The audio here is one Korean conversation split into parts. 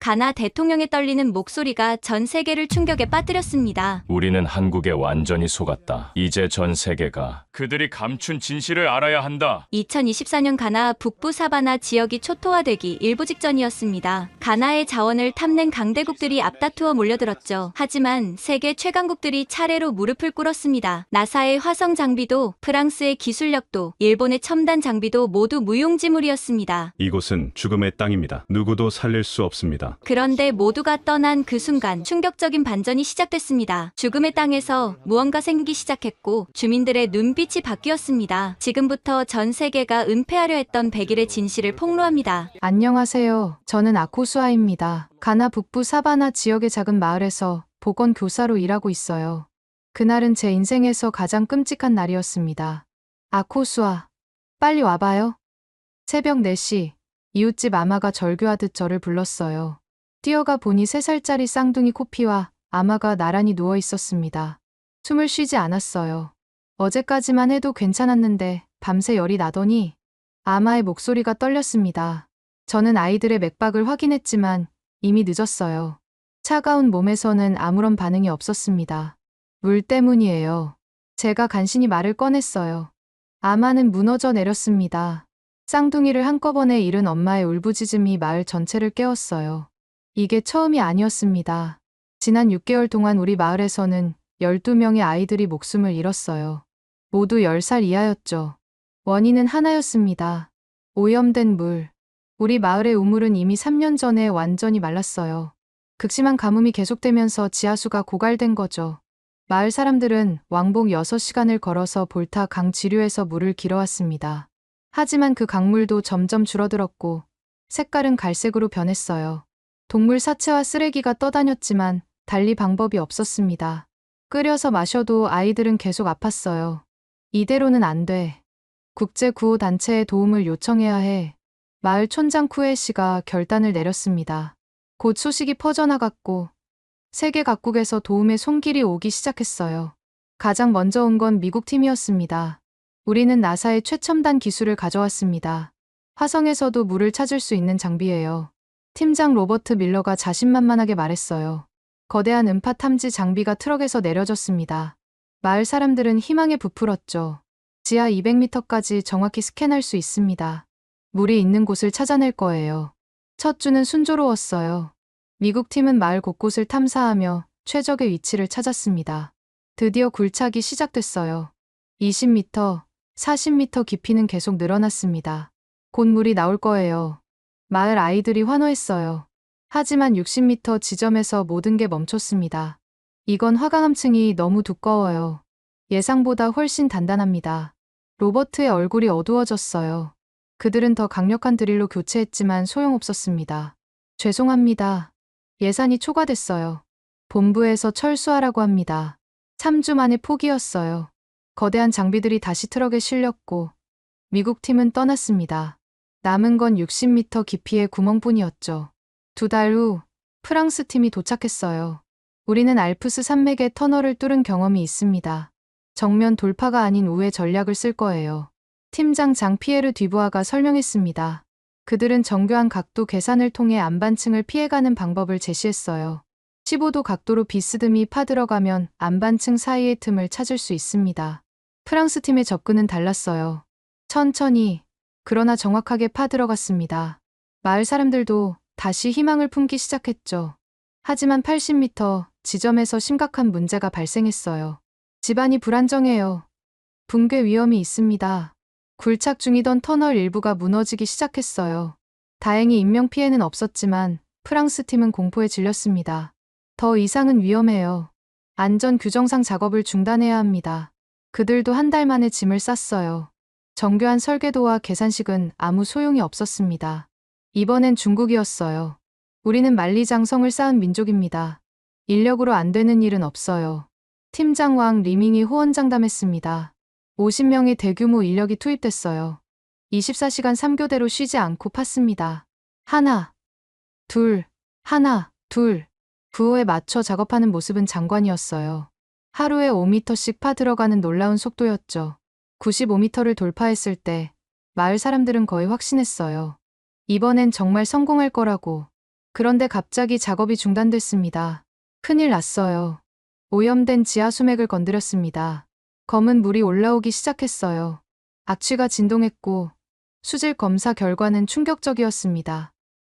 가나 대통령의 떨리는 목소리가 전 세계를 충격에 빠뜨렸습니다. 우리는 한국에 완전히 속았다. 이제 전 세계가 그들이 감춘 진실을 알아야 한다. 2024년 가나 북부 사바나 지역이 초토화되기 일보 직전이었습니다. 가나의 자원을 탐낸 강대국들이 앞다투어 몰려들었죠. 하지만 세계 최강국들이 차례로 무릎을 꿇었습니다. 나사의 화성 장비도 프랑스의 기술력도 일본의 첨단 장비도 모두 무용지물이었습니다. 이곳은 죽음의 땅입니다. 누구도 살릴 수 없습니다. 그런데 모두가 떠난 그 순간 충격적인 반전이 시작됐습니다. 죽음의 땅에서 무언가 생기기 시작했고 주민들의 눈빛이 바뀌었습니다. 지금부터 전 세계가 은폐하려 했던 100일의 진실을 폭로합니다. 안녕하세요. 저는 아코수아입니다. 가나 북부 사바나 지역의 작은 마을에서 보건 교사로 일하고 있어요. 그날은 제 인생에서 가장 끔찍한 날이었습니다. 아코수아, 빨리 와봐요. 새벽 4시, 이웃집 아마가 절규하듯 저를 불렀어요. 뛰어가 보니 3살짜리 쌍둥이 코피와 아마가 나란히 누워 있었습니다. 숨을 쉬지 않았어요. 어제까지만 해도 괜찮았는데 밤새 열이 나더니 아마의 목소리가 떨렸습니다. 저는 아이들의 맥박을 확인했지만 이미 늦었어요. 차가운 몸에서는 아무런 반응이 없었습니다. 물 때문이에요. 제가 간신히 말을 꺼냈어요. 아마는 무너져 내렸습니다. 쌍둥이를 한꺼번에 잃은 엄마의 울부짖음이 마을 전체를 깨웠어요. 이게 처음이 아니었습니다. 지난 6개월 동안 우리 마을에서는 12명의 아이들이 목숨을 잃었어요. 모두 10살 이하였죠. 원인은 하나였습니다. 오염된 물. 우리 마을의 우물은 이미 3년 전에 완전히 말랐어요. 극심한 가뭄이 계속되면서 지하수가 고갈된 거죠. 마을 사람들은 왕복 6시간을 걸어서 볼타 강 지류에서 물을 길어왔습니다. 하지만 그 강물도 점점 줄어들었고 색깔은 갈색으로 변했어요. 동물 사체와 쓰레기가 떠다녔지만 달리 방법이 없었습니다. 끓여서 마셔도 아이들은 계속 아팠어요. 이대로는 안 돼. 국제구호단체에 도움을 요청해야 해. 마을 촌장 쿠에 씨가 결단을 내렸습니다. 곧 소식이 퍼져나갔고 세계 각국에서 도움의 손길이 오기 시작했어요. 가장 먼저 온 건 미국 팀이었습니다. 우리는 나사의 최첨단 기술을 가져왔습니다. 화성에서도 물을 찾을 수 있는 장비예요. 팀장 로버트 밀러가 자신만만하게 말했어요. 거대한 음파 탐지 장비가 트럭에서 내려졌습니다. 마을 사람들은 희망에 부풀었죠. 지하 200m까지 정확히 스캔할 수 있습니다. 물이 있는 곳을 찾아낼 거예요. 첫 주는 순조로웠어요. 미국 팀은 마을 곳곳을 탐사하며 최적의 위치를 찾았습니다. 드디어 굴착이 시작됐어요. 20m, 40m 깊이는 계속 늘어났습니다. 곧 물이 나올 거예요. 마을 아이들이 환호했어요. 하지만 60m 지점에서 모든 게 멈췄습니다. 이건 화강암층이 너무 두꺼워요. 예상보다 훨씬 단단합니다. 로버트의 얼굴이 어두워졌어요. 그들은 더 강력한 드릴로 교체했지만 소용없었습니다. 죄송합니다. 예산이 초과됐어요. 본부에서 철수하라고 합니다. 3주 만에 포기였어요. 거대한 장비들이 다시 트럭에 실렸고 미국 팀은 떠났습니다. 남은 건 60m 깊이의 구멍뿐이었죠. 2달 후 프랑스 팀이 도착했어요. 우리는 알프스 산맥의 터널을 뚫은 경험이 있습니다. 정면 돌파가 아닌 우회 전략을 쓸 거예요. 팀장 장 피에르 뒤부아가 설명했습니다. 그들은 정교한 각도 계산을 통해 안반층을 피해가는 방법을 제시했어요. 15도 각도로 비스듬히 파들어가면 안반층 사이의 틈을 찾을 수 있습니다. 프랑스 팀의 접근은 달랐어요. 천천히, 그러나 정확하게 파들어갔습니다. 마을 사람들도 다시 희망을 품기 시작했죠. 하지만 80m 지점에서 심각한 문제가 발생했어요. 집안이 불안정해요. 붕괴 위험이 있습니다. 굴착 중이던 터널 일부가 무너지기 시작했어요. 다행히 인명피해는 없었지만 프랑스 팀은 공포에 질렸습니다. 더 이상은 위험해요. 안전 규정상 작업을 중단해야 합니다. 그들도 한 달 만에 짐을 쌌어요. 정교한 설계도와 계산식은 아무 소용이 없었습니다. 이번엔 중국이었어요. 우리는 만리장성을 쌓은 민족입니다. 인력으로 안 되는 일은 없어요. 팀장 왕 리밍이 호언장담했습니다. 50명의 대규모 인력이 투입됐어요. 24시간 3교대로 쉬지 않고 팠습니다. 하나, 둘, 하나, 둘. 구호에 맞춰 작업하는 모습은 장관이었어요. 하루에 5m씩 파 들어가는 놀라운 속도였죠. 95m를 돌파했을 때 마을 사람들은 거의 확신했어요. 이번엔 정말 성공할 거라고. 그런데 갑자기 작업이 중단됐습니다. 큰일 났어요. 오염된 지하 수맥을 건드렸습니다. 검은 물이 올라오기 시작했어요. 악취가 진동했고 수질 검사 결과는 충격적이었습니다.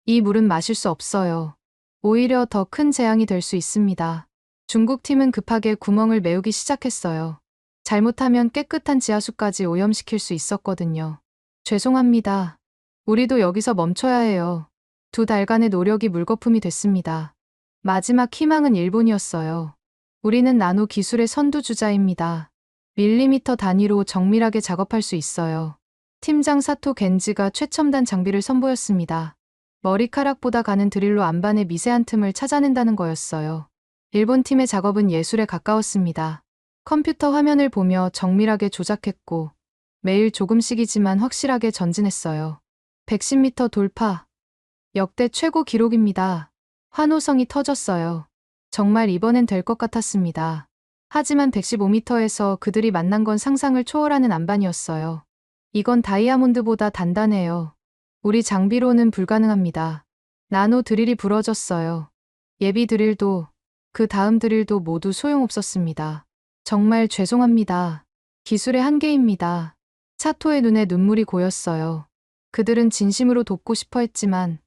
이 물은 마실 수 없어요. 오히려 더 큰 재앙이 될 수 있습니다. 중국팀은 급하게 구멍을 메우기 시작했어요. 잘못하면 깨끗한 지하수까지 오염시킬 수 있었거든요. 죄송합니다. 우리도 여기서 멈춰야 해요. 2달간의 노력이 물거품이 됐습니다. 마지막 희망은 일본이었어요. 우리는 나노 기술의 선두주자입니다. 밀리미터 단위로 정밀하게 작업할 수 있어요. 팀장 사토 겐지가 최첨단 장비를 선보였습니다. 머리카락보다 가는 드릴로 안반의 미세한 틈을 찾아낸다는 거였어요. 일본 팀의 작업은 예술에 가까웠습니다. 컴퓨터 화면을 보며 정밀하게 조작했고 매일 조금씩이지만 확실하게 전진했어요. 110m 돌파. 역대 최고 기록입니다. 환호성이 터졌어요. 정말 이번엔 될 것 같았습니다. 하지만 115m에서 그들이 만난 건 상상을 초월하는 안반이었어요. 이건 다이아몬드보다 단단해요. 우리 장비로는 불가능합니다. 나노 드릴이 부러졌어요. 예비 드릴도 그 다음 드릴도 모두 소용없었습니다. 정말 죄송합니다. 기술의 한계입니다. 사토의 눈에 눈물이 고였어요. 그들은 진심으로 돕고 싶어 했지만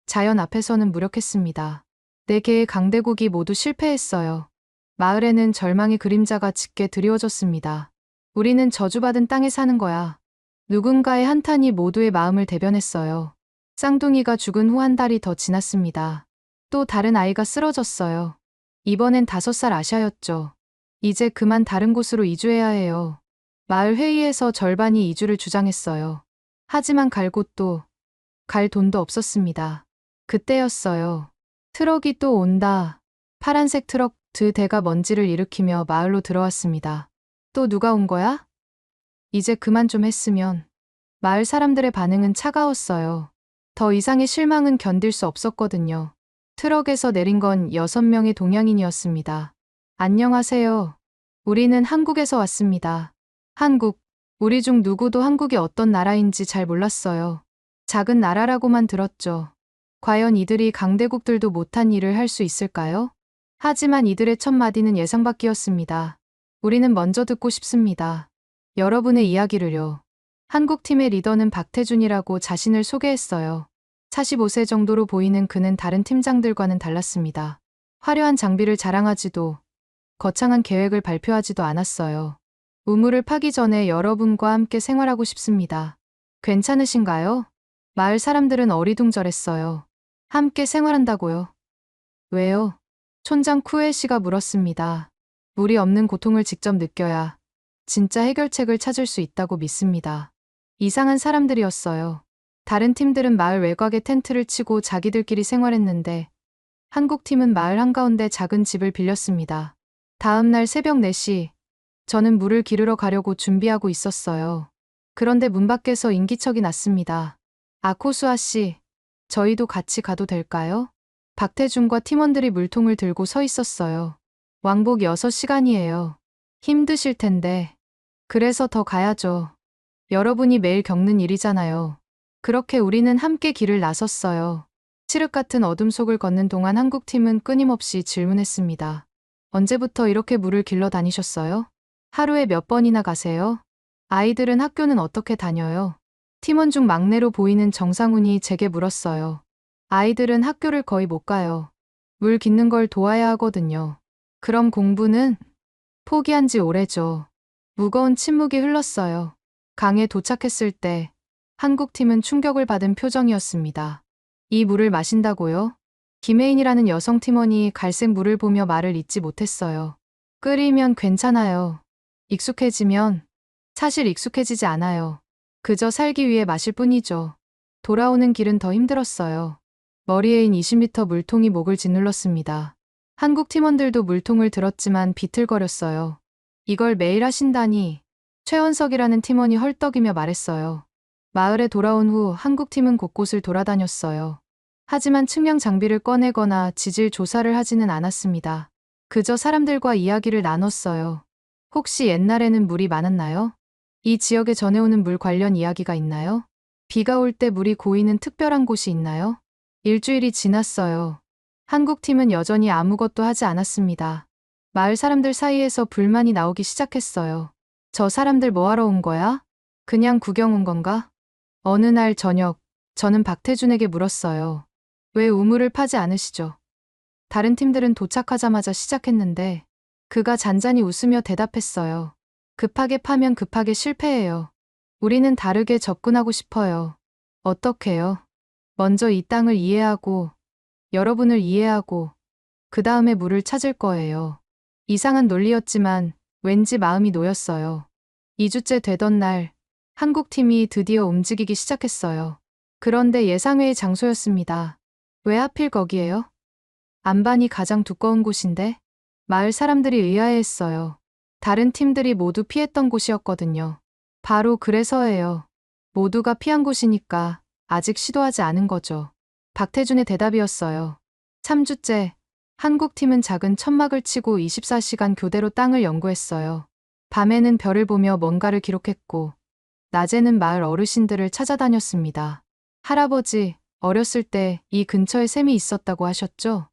자연 앞에서는 무력했습니다. 4개의 강대국이 모두 실패했어요. 마을에는 절망의 그림자가 짙게 드리워졌습니다. 우리는 저주받은 땅에 사는 거야. 누군가의 한탄이 모두의 마음을 대변했어요. 쌍둥이가 죽은 후 한 달이 더 지났습니다. 또 다른 아이가 쓰러졌어요. 이번엔 5살 아샤였죠. 이제 그만 다른 곳으로 이주해야 해요. 마을 회의에서 절반이 이주를 주장했어요. 하지만 갈 곳도, 갈 돈도 없었습니다. 그때였어요. 트럭이 또 온다. 파란색 트럭 2대가 먼지를 일으키며 마을로 들어왔습니다. 또 누가 온 거야? 이제 그만 좀 했으면. 마을 사람들의 반응은 차가웠어요. 더 이상의 실망은 견딜 수 없었거든요. 트럭에서 내린 건 6명의 동양인이었습니다. 안녕하세요. 우리는 한국에서 왔습니다. 한국. 우리 중 누구도 한국이 어떤 나라인지 잘 몰랐어요. 작은 나라라고만 들었죠. 과연 이들이 강대국들도 못한 일을 할 수 있을까요? 하지만 이들의 첫 마디는 예상 밖이었습니다. 우리는 먼저 듣고 싶습니다. 여러분의 이야기를요. 한국팀의 리더는 박태준이라고 자신을 소개했어요. 45세 정도로 보이는 그는 다른 팀장들과는 달랐습니다. 화려한 장비를 자랑하지도 거창한 계획을 발표하지도 않았어요. 우물을 파기 전에 여러분과 함께 생활하고 싶습니다. 괜찮으신가요? 마을 사람들은 어리둥절했어요. 함께 생활한다고요? 왜요? 촌장 쿠에 씨가 물었습니다. 물이 없는 고통을 직접 느껴야 진짜 해결책을 찾을 수 있다고 믿습니다. 이상한 사람들이었어요. 다른 팀들은 마을 외곽에 텐트를 치고 자기들끼리 생활했는데 한국 팀은 마을 한가운데 작은 집을 빌렸습니다. 다음 날 새벽 4시, 저는 물을 기르러 가려고 준비하고 있었어요. 그런데 문 밖에서 인기척이 났습니다. 아코수아 씨, 저희도 같이 가도 될까요? 박태준과 팀원들이 물통을 들고 서 있었어요. 왕복 6시간이에요. 힘드실 텐데. 그래서 더 가야죠. 여러분이 매일 겪는 일이잖아요. 그렇게 우리는 함께 길을 나섰어요. 칠흑 같은 어둠 속을 걷는 동안 한국팀은 끊임없이 질문했습니다. 언제부터 이렇게 물을 길러 다니셨어요? 하루에 몇 번이나 가세요? 아이들은 학교는 어떻게 다녀요? 팀원 중 막내로 보이는 정상훈이 제게 물었어요. 아이들은 학교를 거의 못 가요. 물 깃는 걸 도와야 하거든요. 그럼 공부는? 포기한 지 오래죠. 무거운 침묵이 흘렀어요. 강에 도착했을 때 한국팀은 충격을 받은 표정이었습니다. 이 물을 마신다고요? 김혜인이라는 여성 팀원이 갈색 물을 보며 말을 잇지 못했어요. 끓이면 괜찮아요. 익숙해지면? 사실 익숙해지지 않아요. 그저 살기 위해 마실 뿐이죠. 돌아오는 길은 더 힘들었어요. 머리에인 20m 물통이 목을 짓눌렀습니다. 한국 팀원들도 물통을 들었지만 비틀거렸어요. 이걸 매일 하신다니. 최원석이라는 팀원이 헐떡이며 말했어요. 마을에 돌아온 후 한국팀은 곳곳을 돌아다녔어요. 하지만 측량 장비를 꺼내거나 지질 조사를 하지는 않았습니다. 그저 사람들과 이야기를 나눴어요. 혹시 옛날에는 물이 많았나요? 이 지역에 전해오는 물 관련 이야기가 있나요? 비가 올 때 물이 고이는 특별한 곳이 있나요? 일주일이 지났어요. 한국팀은 여전히 아무것도 하지 않았습니다. 마을 사람들 사이에서 불만이 나오기 시작했어요. 저 사람들 뭐 하러 온 거야? 그냥 구경 온 건가? 어느 날 저녁, 저는 박태준에게 물었어요. 왜 우물을 파지 않으시죠? 다른 팀들은 도착하자마자 시작했는데 그가 잔잔히 웃으며 대답했어요. 급하게 파면 급하게 실패해요. 우리는 다르게 접근하고 싶어요. 어떻게요? 먼저 이 땅을 이해하고 여러분을 이해하고 그 다음에 물을 찾을 거예요. 이상한 논리였지만 왠지 마음이 놓였어요. 2주째 되던 날 한국팀이 드디어 움직이기 시작했어요. 그런데 예상외의 장소였습니다. 왜 하필 거기에요? 안반이 가장 두꺼운 곳인데 마을 사람들이 의아해했어요. 다른 팀들이 모두 피했던 곳이었거든요. 바로 그래서예요. 모두가 피한 곳이니까 아직 시도하지 않은 거죠. 박태준의 대답이었어요. 3주째 한국팀은 작은 천막을 치고 24시간 교대로 땅을 연구했어요. 밤에는 별을 보며 뭔가를 기록했고 낮에는 마을 어르신들을 찾아다녔습니다. 할아버지, 어렸을 때 이 근처에 샘이 있었다고 하셨죠?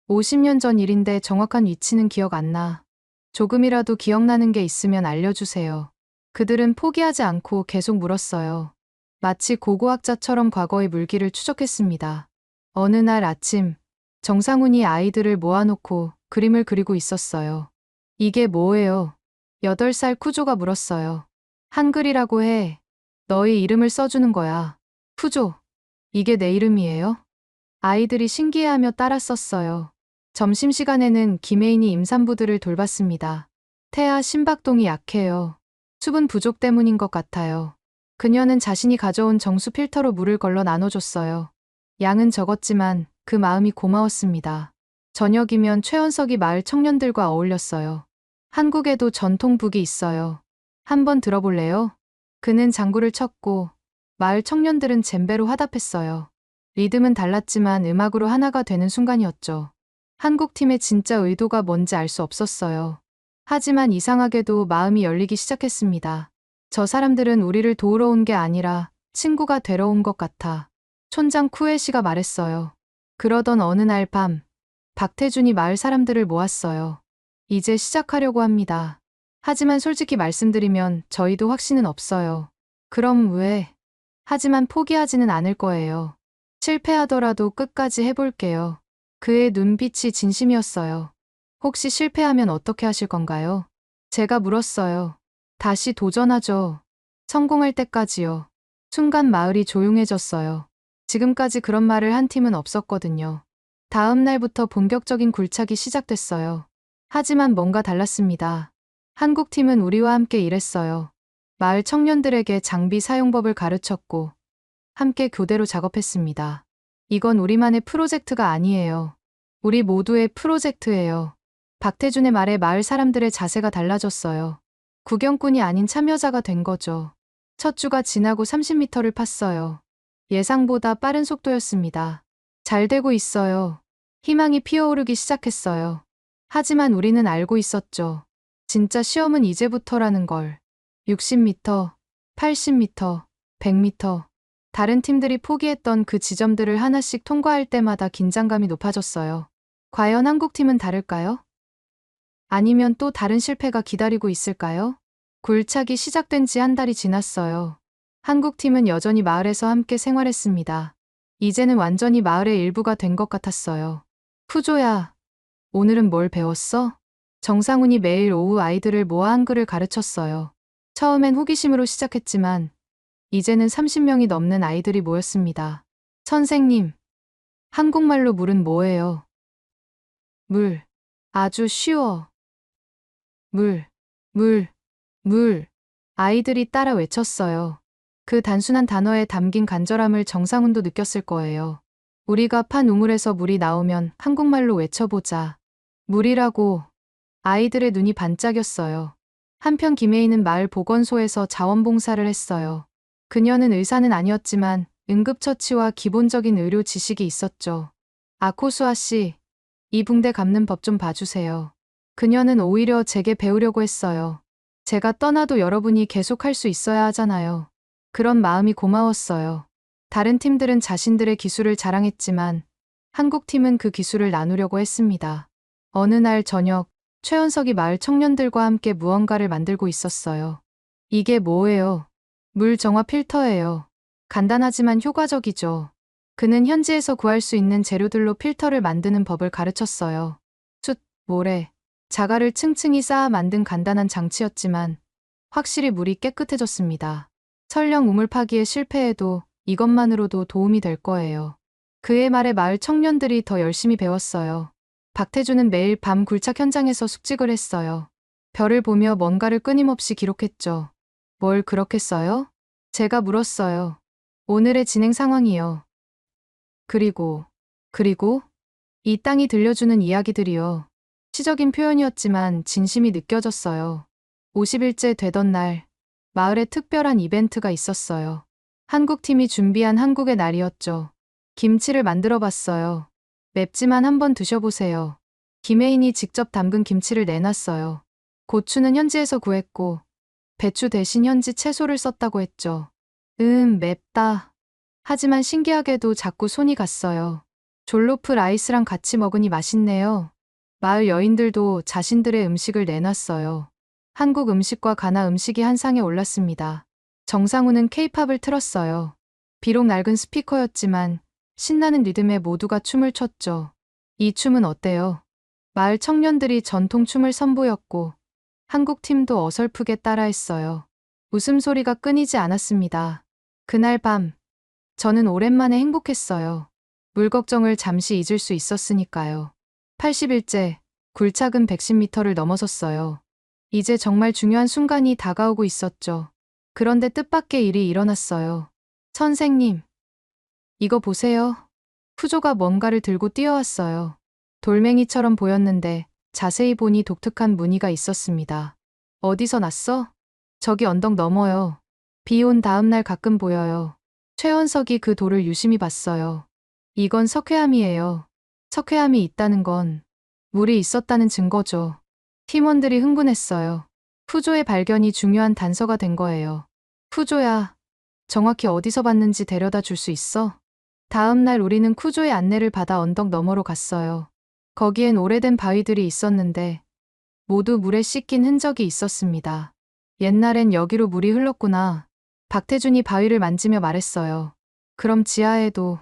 50년 전 일인데 정확한 위치는 기억 안 나. 조금이라도 기억나는 게 있으면 알려주세요. 그들은 포기하지 않고 계속 물었어요. 마치 고고학자처럼 과거의 물기를 추적했습니다. 어느 날 아침, 정상훈이 아이들을 모아놓고 그림을 그리고 있었어요. 이게 뭐예요? 8살 쿠조가 물었어요. 한글이라고 해. 너희 이름을 써주는 거야. 쿠조, 이게 내 이름이에요? 아이들이 신기해하며 따라 썼어요. 점심시간에는 김혜인이 임산부들을 돌봤습니다. 태아 심박동이 약해요. 수분 부족 때문인 것 같아요. 그녀는 자신이 가져온 정수 필터로 물을 걸러 나눠줬어요. 양은 적었지만 그 마음이 고마웠습니다. 저녁이면 최원석이 마을 청년들과 어울렸어요. 한국에도 전통북이 있어요. 한번 들어볼래요? 그는 장구를 쳤고 마을 청년들은 젬베로 화답했어요. 리듬은 달랐지만 음악으로 하나가 되는 순간이었죠. 한국팀의 진짜 의도가 뭔지 알 수 없었어요. 하지만 이상하게도 마음이 열리기 시작했습니다. 저 사람들은 우리를 도우러 온 게 아니라 친구가 되러 온 것 같아. 촌장 쿠에 씨가 말했어요. 그러던 어느 날 밤, 박태준이 마을 사람들을 모았어요. 이제 시작하려고 합니다. 하지만 솔직히 말씀드리면 저희도 확신은 없어요. 그럼 왜? 하지만 포기하지는 않을 거예요. 실패하더라도 끝까지 해볼게요. 그의 눈빛이 진심이었어요. 혹시 실패하면 어떻게 하실 건가요? 제가 물었어요. 다시 도전하죠. 성공할 때까지요. 순간 마을이 조용해졌어요. 지금까지 그런 말을 한 팀은 없었거든요. 다음 날부터 본격적인 굴착이 시작됐어요. 하지만 뭔가 달랐습니다. 한국팀은 우리와 함께 일했어요. 마을 청년들에게 장비 사용법을 가르쳤고 함께 교대로 작업했습니다. 이건 우리만의 프로젝트가 아니에요. 우리 모두의 프로젝트예요. 박태준의 말에 마을 사람들의 자세가 달라졌어요. 구경꾼이 아닌 참여자가 된 거죠. 첫 주가 지나고 30m를 팠어요. 예상보다 빠른 속도였습니다. 잘 되고 있어요. 희망이 피어오르기 시작했어요. 하지만 우리는 알고 있었죠. 진짜 시험은 이제부터라는 걸. 60m, 80m, 100m. 다른 팀들이 포기했던 그 지점들을 하나씩 통과할 때마다 긴장감이 높아졌어요. 과연 한국팀은 다를까요? 아니면 또 다른 실패가 기다리고 있을까요? 굴착이 시작된 지 한 달이 지났어요. 한국팀은 여전히 마을에서 함께 생활했습니다. 이제는 완전히 마을의 일부가 된 것 같았어요. 푸조야, 오늘은 뭘 배웠어? 정상훈이 매일 오후 아이들을 모아 한글을 가르쳤어요. 처음엔 호기심으로 시작했지만 이제는 30명이 넘는 아이들이 모였습니다. 선생님, 한국말로 물은 뭐예요? 물. 아주 쉬워. 물, 물, 물. 아이들이 따라 외쳤어요. 그 단순한 단어에 담긴 간절함을 정상훈도 느꼈을 거예요. 우리가 판 우물에서 물이 나오면 한국말로 외쳐보자. 물이라고. 아이들의 눈이 반짝였어요. 한편 김혜인은 마을 보건소에서 자원봉사를 했어요. 그녀는 의사는 아니었지만 응급처치와 기본적인 의료 지식이 있었죠. 아코수아 씨, 이 붕대 감는 법 좀 봐주세요. 그녀는 오히려 제게 배우려고 했어요. 제가 떠나도 여러분이 계속 할 수 있어야 하잖아요. 그런 마음이 고마웠어요. 다른 팀들은 자신들의 기술을 자랑했지만 한국 팀은 그 기술을 나누려고 했습니다. 어느 날 저녁, 최원석이 마을 청년들과 함께 무언가를 만들고 있었어요. 이게 뭐예요? 물 정화 필터예요. 간단하지만 효과적이죠. 그는 현지에서 구할 수 있는 재료들로 필터를 만드는 법을 가르쳤어요. 숯, 모래, 자갈을 층층이 쌓아 만든 간단한 장치였지만 확실히 물이 깨끗해졌습니다. 설령 우물 파기에 실패해도 이것만으로도 도움이 될 거예요. 그의 말에 마을 청년들이 더 열심히 배웠어요. 박태주는 매일 밤 굴착 현장에서 숙직을 했어요. 별을 보며 뭔가를 끊임없이 기록했죠. 뭘 그렇게 써요? 제가 물었어요. 오늘의 진행 상황이요. 그리고 이 땅이 들려주는 이야기들이요. 시적인 표현이었지만 진심이 느껴졌어요. 50일째 되던 날, 마을에 특별한 이벤트가 있었어요. 한국팀이 준비한 한국의 날이었죠. 김치를 만들어 봤어요. 맵지만 한번 드셔보세요. 김혜인이 직접 담근 김치를 내놨어요. 고추는 현지에서 구했고, 배추 대신 현지 채소를 썼다고 했죠. 맵다. 하지만 신기하게도 자꾸 손이 갔어요. 졸로프 라이스랑 같이 먹으니 맛있네요. 마을 여인들도 자신들의 음식을 내놨어요. 한국 음식과 가나 음식이 한 상에 올랐습니다. 정상우는 케이팝을 틀었어요. 비록 낡은 스피커였지만 신나는 리듬에 모두가 춤을 췄죠. 이 춤은 어때요? 마을 청년들이 전통 춤을 선보였고 한국 팀도 어설프게 따라했어요. 웃음소리가 끊이지 않았습니다. 그날 밤, 저는 오랜만에 행복했어요. 물 걱정을 잠시 잊을 수 있었으니까요. 80일째, 굴착은 110m를 넘어섰어요. 이제 정말 중요한 순간이 다가오고 있었죠. 그런데 뜻밖의 일이 일어났어요. 선생님, 이거 보세요. 푸조가 뭔가를 들고 뛰어왔어요. 돌멩이처럼 보였는데 자세히 보니 독특한 무늬가 있었습니다. 어디서 났어? 저기 언덕 너머요. 비 온 다음 날 가끔 보여요. 최원석이 그 돌을 유심히 봤어요. 이건 석회암이에요. 석회암이 있다는 건 물이 있었다는 증거죠. 팀원들이 흥분했어요. 푸조의 발견이 중요한 단서가 된 거예요. 푸조야, 정확히 어디서 봤는지 데려다 줄 수 있어? 다음 날 우리는 쿠조의 안내를 받아 언덕 너머로 갔어요. 거기엔 오래된 바위들이 있었는데 모두 물에 씻긴 흔적이 있었습니다. 옛날엔 여기로 물이 흘렀구나. 박태준이 바위를 만지며 말했어요. 그럼 지하에도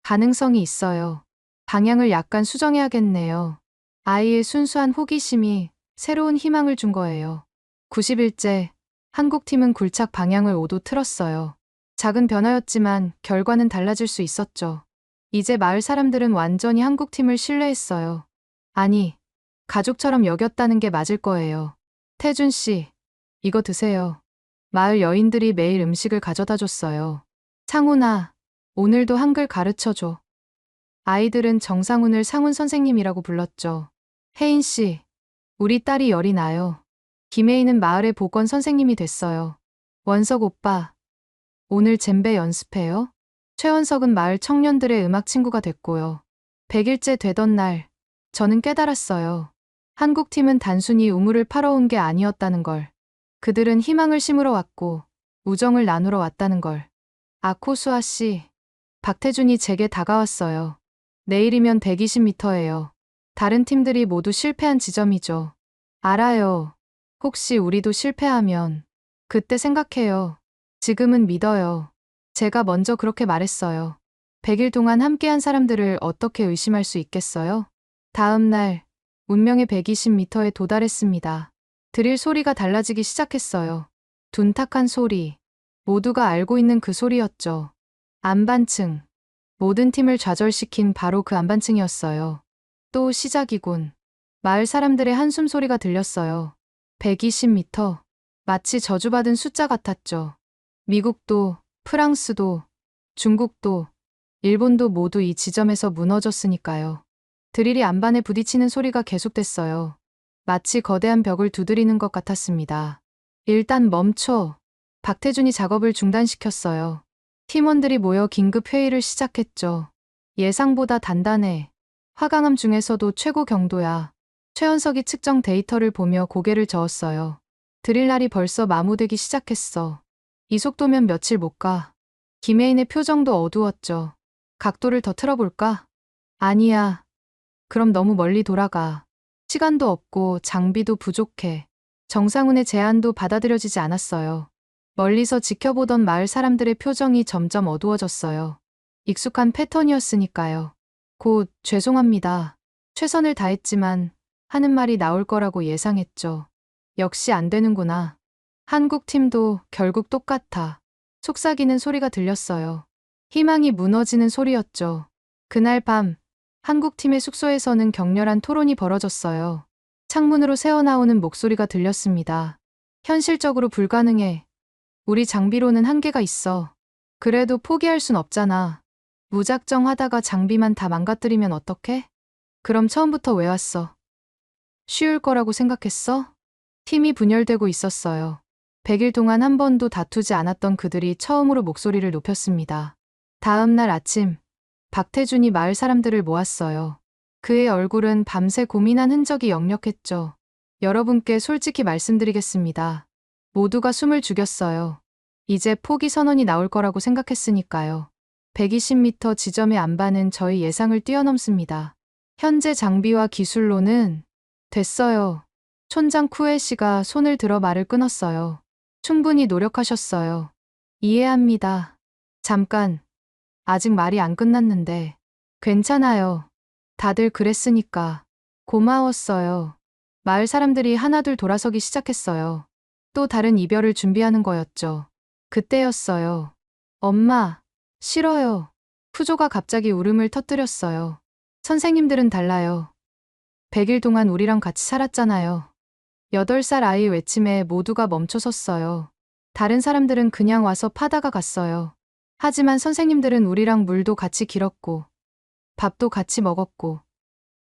가능성이 있어요. 방향을 약간 수정해야겠네요. 아이의 순수한 호기심이 새로운 희망을 준 거예요. 90일째, 한국팀은 굴착 방향을 5도 틀었어요. 작은 변화였지만 결과는 달라질 수 있었죠. 이제 마을 사람들은 완전히 한국팀을 신뢰했어요. 아니, 가족처럼 여겼다는 게 맞을 거예요. 태준 씨, 이거 드세요. 마을 여인들이 매일 음식을 가져다 줬어요. 상훈아, 오늘도 한글 가르쳐줘. 아이들은 정상훈을 상훈 선생님이라고 불렀죠. 혜인 씨, 우리 딸이 열이 나요. 김혜인은 마을의 보건 선생님이 됐어요. 원석 오빠, 오늘 젬베 연습해요? 최원석은 마을 청년들의 음악 친구가 됐고요. 100일째 되던 날, 저는 깨달았어요. 한국팀은 단순히 우물을 파러 온 게 아니었다는 걸. 그들은 희망을 심으러 왔고, 우정을 나누러 왔다는 걸. 아코수아 씨, 박태준이 제게 다가왔어요. 내일이면 120m예요. 다른 팀들이 모두 실패한 지점이죠. 알아요. 혹시 우리도 실패하면 그때 생각해요. 지금은 믿어요. 제가 먼저 그렇게 말했어요. 100일 동안 함께한 사람들을 어떻게 의심할 수 있겠어요? 다음 날, 운명의 120m에 도달했습니다. 드릴 소리가 달라지기 시작했어요. 둔탁한 소리. 모두가 알고 있는 그 소리였죠. 안반층. 모든 팀을 좌절시킨 바로 그 안반층이었어요. 또 시작이군. 마을 사람들의 한숨 소리가 들렸어요. 120m. 마치 저주받은 숫자 같았죠. 미국도, 프랑스도, 중국도, 일본도 모두 이 지점에서 무너졌으니까요. 드릴이 안반에 부딪히는 소리가 계속됐어요. 마치 거대한 벽을 두드리는 것 같았습니다. 일단 멈춰. 박태준이 작업을 중단시켰어요. 팀원들이 모여 긴급 회의를 시작했죠. 예상보다 단단해. 화강암 중에서도 최고 경도야. 최원석이 측정 데이터를 보며 고개를 저었어요. 드릴 날이 벌써 마무되기 시작했어. 이 속도면 며칠 못 가. 김혜인의 표정도 어두웠죠. 각도를 더 틀어볼까? 아니야. 그럼 너무 멀리 돌아가. 시간도 없고 장비도 부족해. 정상훈의 제안도 받아들여지지 않았어요. 멀리서 지켜보던 마을 사람들의 표정이 점점 어두워졌어요. 익숙한 패턴이었으니까요. 곧 죄송합니다. 최선을 다했지만 하는 말이 나올 거라고 예상했죠. 역시 안 되는구나. 한국 팀도 결국 똑같아. 속삭이는 소리가 들렸어요. 희망이 무너지는 소리였죠. 그날 밤 한국 팀의 숙소에서는 격렬한 토론이 벌어졌어요. 창문으로 새어나오는 목소리가 들렸습니다. 현실적으로 불가능해. 우리 장비로는 한계가 있어. 그래도 포기할 순 없잖아. 무작정 하다가 장비만 다 망가뜨리면 어떡해? 그럼 처음부터 왜 왔어? 쉬울 거라고 생각했어? 팀이 분열되고 있었어요. 100일 동안 한 번도 다투지 않았던 그들이 처음으로 목소리를 높였습니다. 다음 날 아침, 박태준이 마을 사람들을 모았어요. 그의 얼굴은 밤새 고민한 흔적이 역력했죠. 여러분께 솔직히 말씀드리겠습니다. 모두가 숨을 죽였어요. 이제 포기 선언이 나올 거라고 생각했으니까요. 120m 지점의 안반은 저희 예상을 뛰어넘습니다. 현재 장비와 기술로는 됐어요. 촌장 쿠에 씨가 손을 들어 말을 끊었어요. 충분히 노력하셨어요. 이해합니다. 잠깐. 아직 말이 안 끝났는데. 괜찮아요. 다들 그랬으니까. 고마웠어요. 마을 사람들이 하나둘 돌아서기 시작했어요. 또 다른 이별을 준비하는 거였죠. 그때였어요. 엄마, 싫어요. 푸조가 갑자기 울음을 터뜨렸어요. 선생님들은 달라요. 100일 동안 우리랑 같이 살았잖아요. 8살 아이 외침에 모두가 멈춰섰어요. 다른 사람들은 그냥 와서 파다가 갔어요. 하지만 선생님들은 우리랑 물도 같이 길었고, 밥도 같이 먹었고,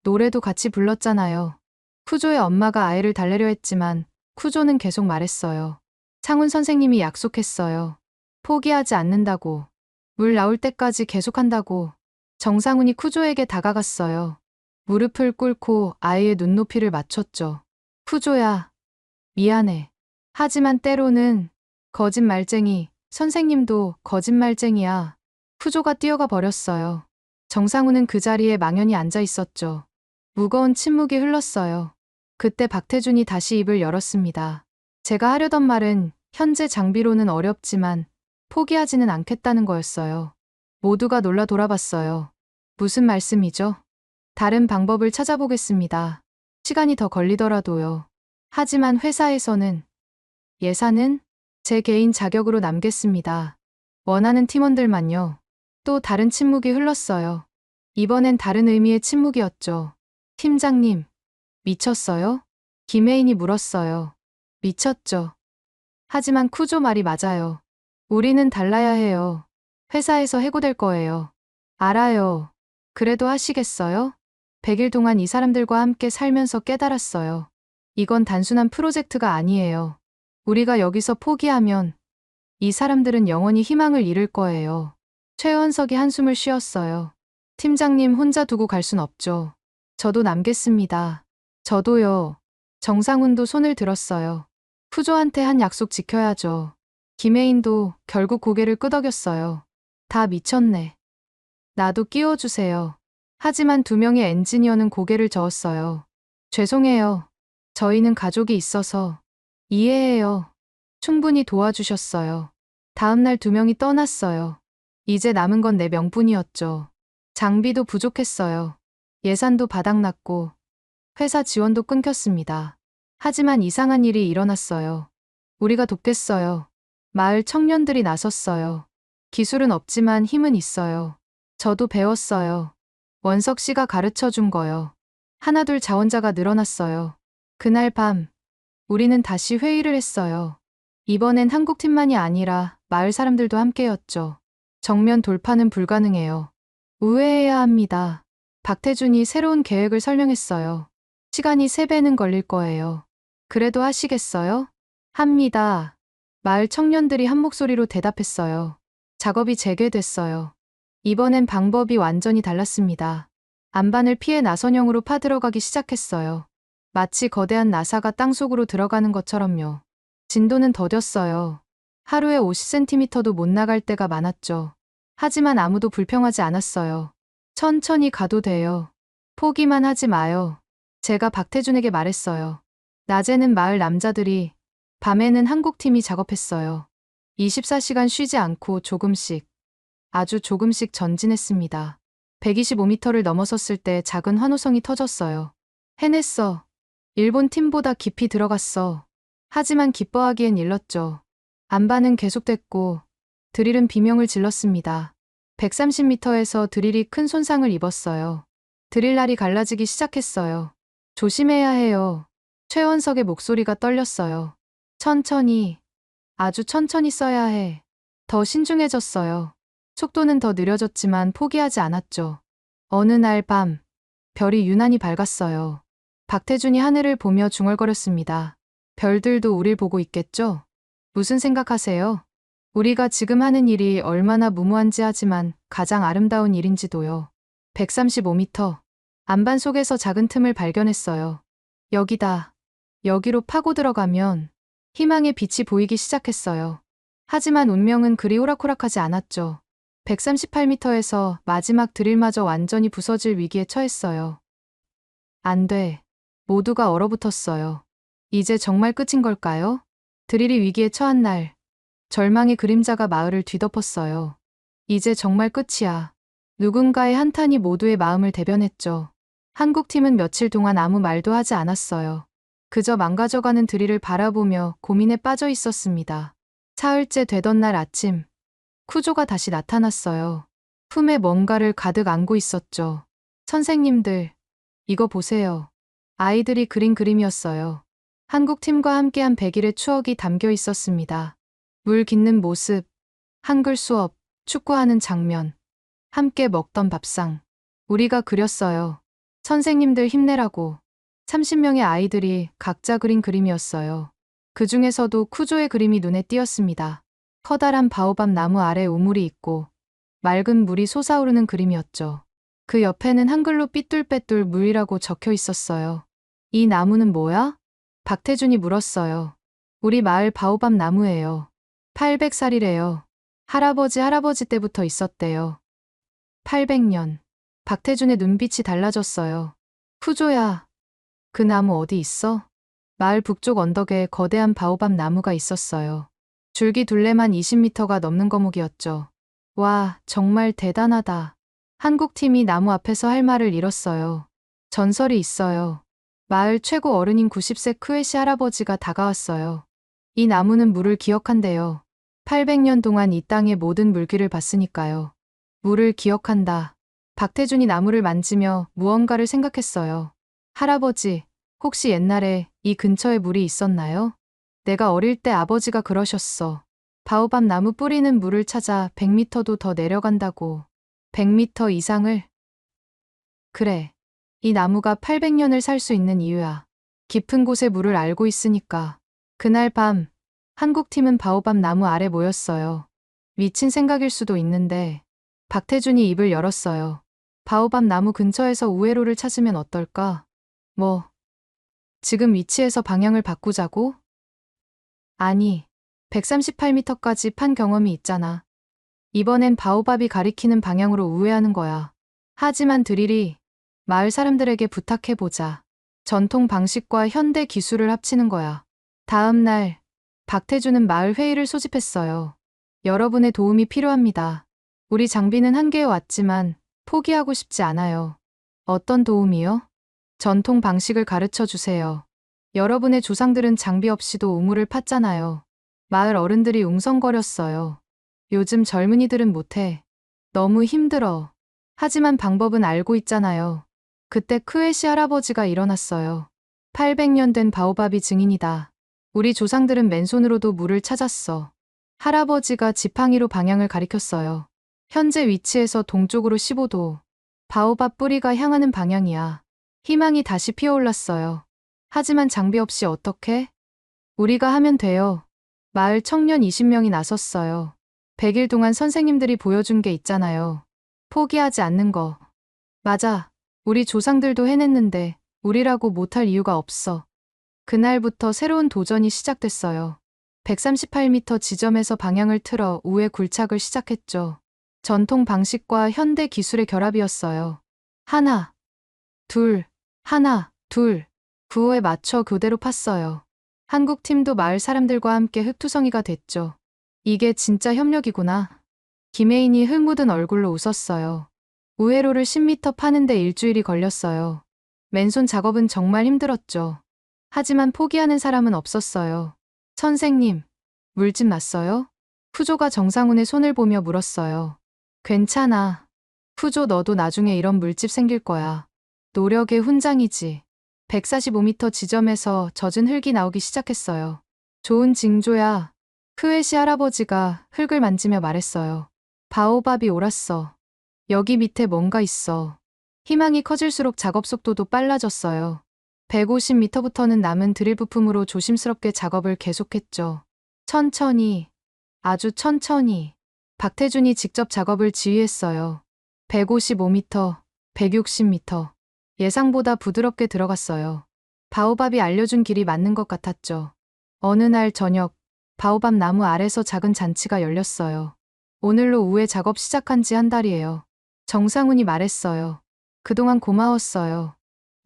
노래도 같이 불렀잖아요. 쿠조의 엄마가 아이를 달래려 했지만 쿠조는 계속 말했어요. 창훈 선생님이 약속했어요. 포기하지 않는다고. 물 나올 때까지 계속한다고. 정상훈이 쿠조에게 다가갔어요. 무릎을 꿇고 아이의 눈높이를 맞췄죠. 쿠조야, 미안해. 하지만 때로는 거짓말쟁이, 선생님도 거짓말쟁이야. 쿠조가 뛰어가 버렸어요. 정상훈은 그 자리에 망연히 앉아 있었죠. 무거운 침묵이 흘렀어요. 그때 박태준이 다시 입을 열었습니다. 제가 하려던 말은 현재 장비로는 어렵지만 포기하지는 않겠다는 거였어요. 모두가 놀라 돌아봤어요. 무슨 말씀이죠? 다른 방법을 찾아보겠습니다. 시간이 더 걸리더라도요. 하지만 회사에서는 예산은 제 개인 자격으로 남겠습니다. 원하는 팀원들만요. 또 다른 침묵이 흘렀어요. 이번엔 다른 의미의 침묵이었죠. 팀장님, 미쳤어요? 김혜인이 물었어요. 미쳤죠. 하지만 쿠조 말이 맞아요. 우리는 달라야 해요. 회사에서 해고될 거예요. 알아요. 그래도 하시겠어요? 100일 동안 이 사람들과 함께 살면서 깨달았어요. 이건 단순한 프로젝트가 아니에요. 우리가 여기서 포기하면 이 사람들은 영원히 희망을 잃을 거예요. 최원석이 한숨을 쉬었어요. 팀장님 혼자 두고 갈 순 없죠. 저도 남겠습니다. 저도요. 정상훈도 손을 들었어요. 푸조한테 한 약속 지켜야죠. 김혜인도 결국 고개를 끄덕였어요. 다 미쳤네. 나도 끼워주세요. 하지만 2명의 엔지니어는 고개를 저었어요. 죄송해요. 저희는 가족이 있어서. 이해해요. 충분히 도와주셨어요. 다음날 2명이 떠났어요. 이제 남은 건 내 명분이었죠. 장비도 부족했어요. 예산도 바닥났고 회사 지원도 끊겼습니다. 하지만 이상한 일이 일어났어요. 우리가 돕겠어요. 마을 청년들이 나섰어요. 기술은 없지만 힘은 있어요. 저도 배웠어요. 원석 씨가 가르쳐 준 거요. 하나둘 자원자가 늘어났어요. 그날 밤, 우리는 다시 회의를 했어요. 이번엔 한국팀만이 아니라 마을 사람들도 함께였죠. 정면 돌파는 불가능해요. 우회해야 합니다. 박태준이 새로운 계획을 설명했어요. 시간이 3배는 걸릴 거예요. 그래도 하시겠어요? 합니다. 마을 청년들이 한 목소리로 대답했어요. 작업이 재개됐어요. 이번엔 방법이 완전히 달랐습니다. 안반을 피해 나선형으로 파들어가기 시작했어요. 마치 거대한 나사가 땅속으로 들어가는 것처럼요. 진도는 더뎠어요. 하루에 50cm도 못 나갈 때가 많았죠. 하지만 아무도 불평하지 않았어요. 천천히 가도 돼요. 포기만 하지 마요. 제가 박태준에게 말했어요. 낮에는 마을 남자들이, 밤에는 한국팀이 작업했어요. 24시간 쉬지 않고 조금씩, 아주 조금씩 전진했습니다. 125m를 넘어섰을 때 작은 환호성이 터졌어요. 해냈어. 일본 팀보다 깊이 들어갔어. 하지만 기뻐하기엔 일렀죠. 안반은 계속됐고 드릴은 비명을 질렀습니다. 130m에서 드릴이 큰 손상을 입었어요. 드릴날이 갈라지기 시작했어요. 조심해야 해요. 최원석의 목소리가 떨렸어요. 천천히, 아주 천천히 써야 해. 더 신중해졌어요. 속도는 더 느려졌지만 포기하지 않았죠. 어느 날 밤, 별이 유난히 밝았어요. 박태준이 하늘을 보며 중얼거렸습니다. 별들도 우릴 보고 있겠죠? 무슨 생각하세요? 우리가 지금 하는 일이 얼마나 무모한지 하지만 가장 아름다운 일인지도요. 135m. 안반 속에서 작은 틈을 발견했어요. 여기다. 여기로 파고 들어가면 희망의 빛이 보이기 시작했어요. 하지만 운명은 그리 호락호락하지 않았죠. 138m에서 마지막 드릴마저 완전히 부서질 위기에 처했어요. 안 돼. 모두가 얼어붙었어요. 이제 정말 끝인 걸까요? 드릴이 위기에 처한 날, 절망의 그림자가 마을을 뒤덮었어요. 이제 정말 끝이야. 누군가의 한탄이 모두의 마음을 대변했죠. 한국팀은 며칠 동안 아무 말도 하지 않았어요. 그저 망가져가는 드릴을 바라보며 고민에 빠져 있었습니다. 사흘째 되던 날 아침, 쿠조가 다시 나타났어요. 품에 뭔가를 가득 안고 있었죠. 선생님들, 이거 보세요. 아이들이 그린 그림이었어요. 한국팀과 함께한 100일의 추억이 담겨 있었습니다. 물 깃는 모습, 한글 수업, 축구하는 장면, 함께 먹던 밥상. 우리가 그렸어요. 선생님들 힘내라고. 30명의 아이들이 각자 그린 그림이었어요. 그 중에서도 쿠조의 그림이 눈에 띄었습니다. 커다란 바오밥 나무 아래 우물이 있고 맑은 물이 솟아오르는 그림이었죠. 그 옆에는 한글로 삐뚤빼뚤 물이라고 적혀 있었어요. 이 나무는 뭐야? 박태준이 물었어요. 우리 마을 바오밥 나무예요. 800살이래요. 할아버지 때부터 있었대요. 800년. 박태준의 눈빛이 달라졌어요. 쿠조야, 그 나무 어디 있어? 마을 북쪽 언덕에 거대한 바오밥 나무가 있었어요. 줄기 둘레만 20m가 넘는 거목이었죠. 와, 정말 대단하다. 한국팀이 나무 앞에서 할 말을 잃었어요. 전설이 있어요. 마을 최고 어른인 90세 크웨시 할아버지가 다가왔어요. 이 나무는 물을 기억한대요. 800년 동안 이 땅의 모든 물기를 봤으니까요. 물을 기억한다. 박태준이 나무를 만지며 무언가를 생각했어요. 할아버지, 혹시 옛날에 이 근처에 물이 있었나요? 내가 어릴 때 아버지가 그러셨어. 바오밥 나무 뿌리는 물을 찾아 100m도 더 내려간다고. 100m 이상을? 그래. 이 나무가 800년을 살 수 있는 이유야. 깊은 곳의 물을 알고 있으니까. 그날 밤, 한국팀은 바오밥 나무 아래 모였어요. 미친 생각일 수도 있는데, 박태준이 입을 열었어요. 바오밥 나무 근처에서 우회로를 찾으면 어떨까? 지금 위치에서 방향을 바꾸자고? 아니, 138m까지 판 경험이 있잖아. 이번엔 바오밥이 가리키는 방향으로 우회하는 거야. 하지만 드릴이 마을 사람들에게 부탁해보자. 전통 방식과 현대 기술을 합치는 거야. 다음 날, 박태준은 마을 회의를 소집했어요. 여러분의 도움이 필요합니다. 우리 장비는 한계에 왔지만 포기하고 싶지 않아요. 어떤 도움이요? 전통 방식을 가르쳐 주세요. 여러분의 조상들은 장비 없이도 우물을 팠잖아요. 마을 어른들이 웅성거렸어요. 요즘 젊은이들은 못해. 너무 힘들어. 하지만 방법은 알고 있잖아요. 그때 크웨시 할아버지가 일어났어요. 800년 된 바오밥이 증인이다. 우리 조상들은 맨손으로도 물을 찾았어. 할아버지가 지팡이로 방향을 가리켰어요. 현재 위치에서 동쪽으로 15도. 바오밥 뿌리가 향하는 방향이야. 희망이 다시 피어올랐어요. 하지만 장비 없이 어떻게? 우리가 하면 돼요. 마을 청년 20명이 나섰어요. 100일 동안 선생님들이 보여준 게 있잖아요. 포기하지 않는 거. 맞아. 우리 조상들도 해냈는데 우리라고 못할 이유가 없어. 그날부터 새로운 도전이 시작됐어요. 138m 지점에서 방향을 틀어 우회 굴착을 시작했죠. 전통 방식과 현대 기술의 결합이었어요. 하나, 둘, 하나, 둘. 구호에 맞춰 교대로 팠어요. 한국 팀도 마을 사람들과 함께 흙투성이가 됐죠. 이게 진짜 협력이구나. 김혜인이 흙 묻은 얼굴로 웃었어요. 우회로를 10m 파는데 일주일이 걸렸어요. 맨손 작업은 정말 힘들었죠. 하지만 포기하는 사람은 없었어요. 선생님, 물집 났어요? 푸조가 정상훈의 손을 보며 물었어요. 괜찮아. 푸조 너도 나중에 이런 물집 생길 거야. 노력의 훈장이지. 145m 지점에서 젖은 흙이 나오기 시작했어요. 좋은 징조야. 크웨시 할아버지가 흙을 만지며 말했어요. 바오밥이 옳았어. 여기 밑에 뭔가 있어. 희망이 커질수록 작업 속도도 빨라졌어요. 150m부터는 남은 드릴 부품으로 조심스럽게 작업을 계속했죠. 천천히, 아주 천천히. 박태준이 직접 작업을 지휘했어요. 155m, 160m. 예상보다 부드럽게 들어갔어요. 바오밥이 알려준 길이 맞는 것 같았죠. 어느 날 저녁, 바오밥 나무 아래서 작은 잔치가 열렸어요. 오늘로 우회 작업 시작한 지 한 달이에요. 정상훈이 말했어요. 그동안 고마웠어요.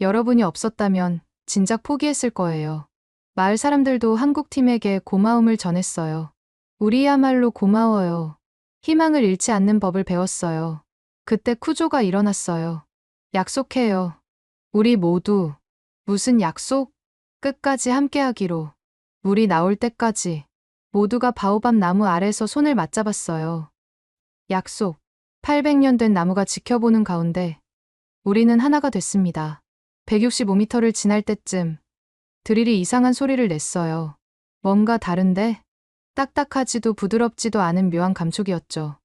여러분이 없었다면 진작 포기했을 거예요. 마을 사람들도 한국팀에게 고마움을 전했어요. 우리야말로 고마워요. 희망을 잃지 않는 법을 배웠어요. 그때 쿠조가 일어났어요. 약속해요. 우리 모두. 무슨 약속? 끝까지 함께하기로. 물이 나올 때까지. 모두가 바오밥 나무 아래서 손을 맞잡았어요. 약속. 800년 된 나무가 지켜보는 가운데 우리는 하나가 됐습니다. 165m를 지날 때쯤 드릴이 이상한 소리를 냈어요. 뭔가 다른데? 딱딱하지도 부드럽지도 않은 묘한 감촉이었죠.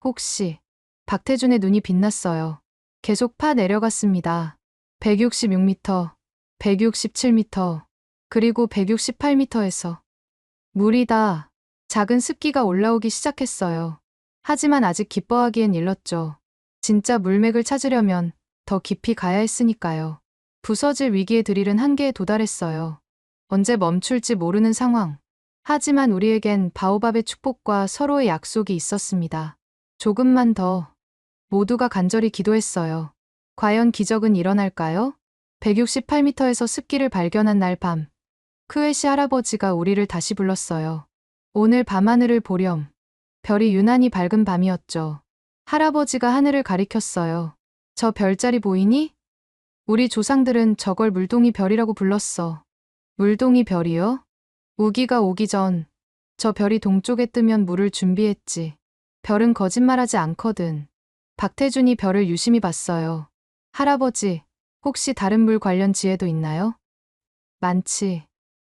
혹시 박태준의 눈이 빛났어요. 계속 파 내려갔습니다. 166m, 167m, 그리고 168m에서 물이다. 작은 습기가 올라오기 시작했어요. 하지만 아직 기뻐하기엔 일렀죠. 진짜 물맥을 찾으려면 더 깊이 가야 했으니까요. 부서질 위기의 드릴은 한계에 도달했어요. 언제 멈출지 모르는 상황. 하지만 우리에겐 바오밥의 축복과 서로의 약속이 있었습니다. 조금만 더. 모두가 간절히 기도했어요. 과연 기적은 일어날까요? 168m에서 습기를 발견한 날 밤. 크웨시 할아버지가 우리를 다시 불렀어요. 오늘 밤하늘을 보렴. 별이 유난히 밝은 밤이었죠. 할아버지가 하늘을 가리켰어요. 저 별자리 보이니? 우리 조상들은 저걸 물동이 별이라고 불렀어. 물동이 별이요? 우기가 오기 전 저 별이 동쪽에 뜨면 물을 준비했지. 별은 거짓말하지 않거든. 박태준이 별을 유심히 봤어요. 할아버지, 혹시 다른 물 관련 지혜도 있나요? 많지.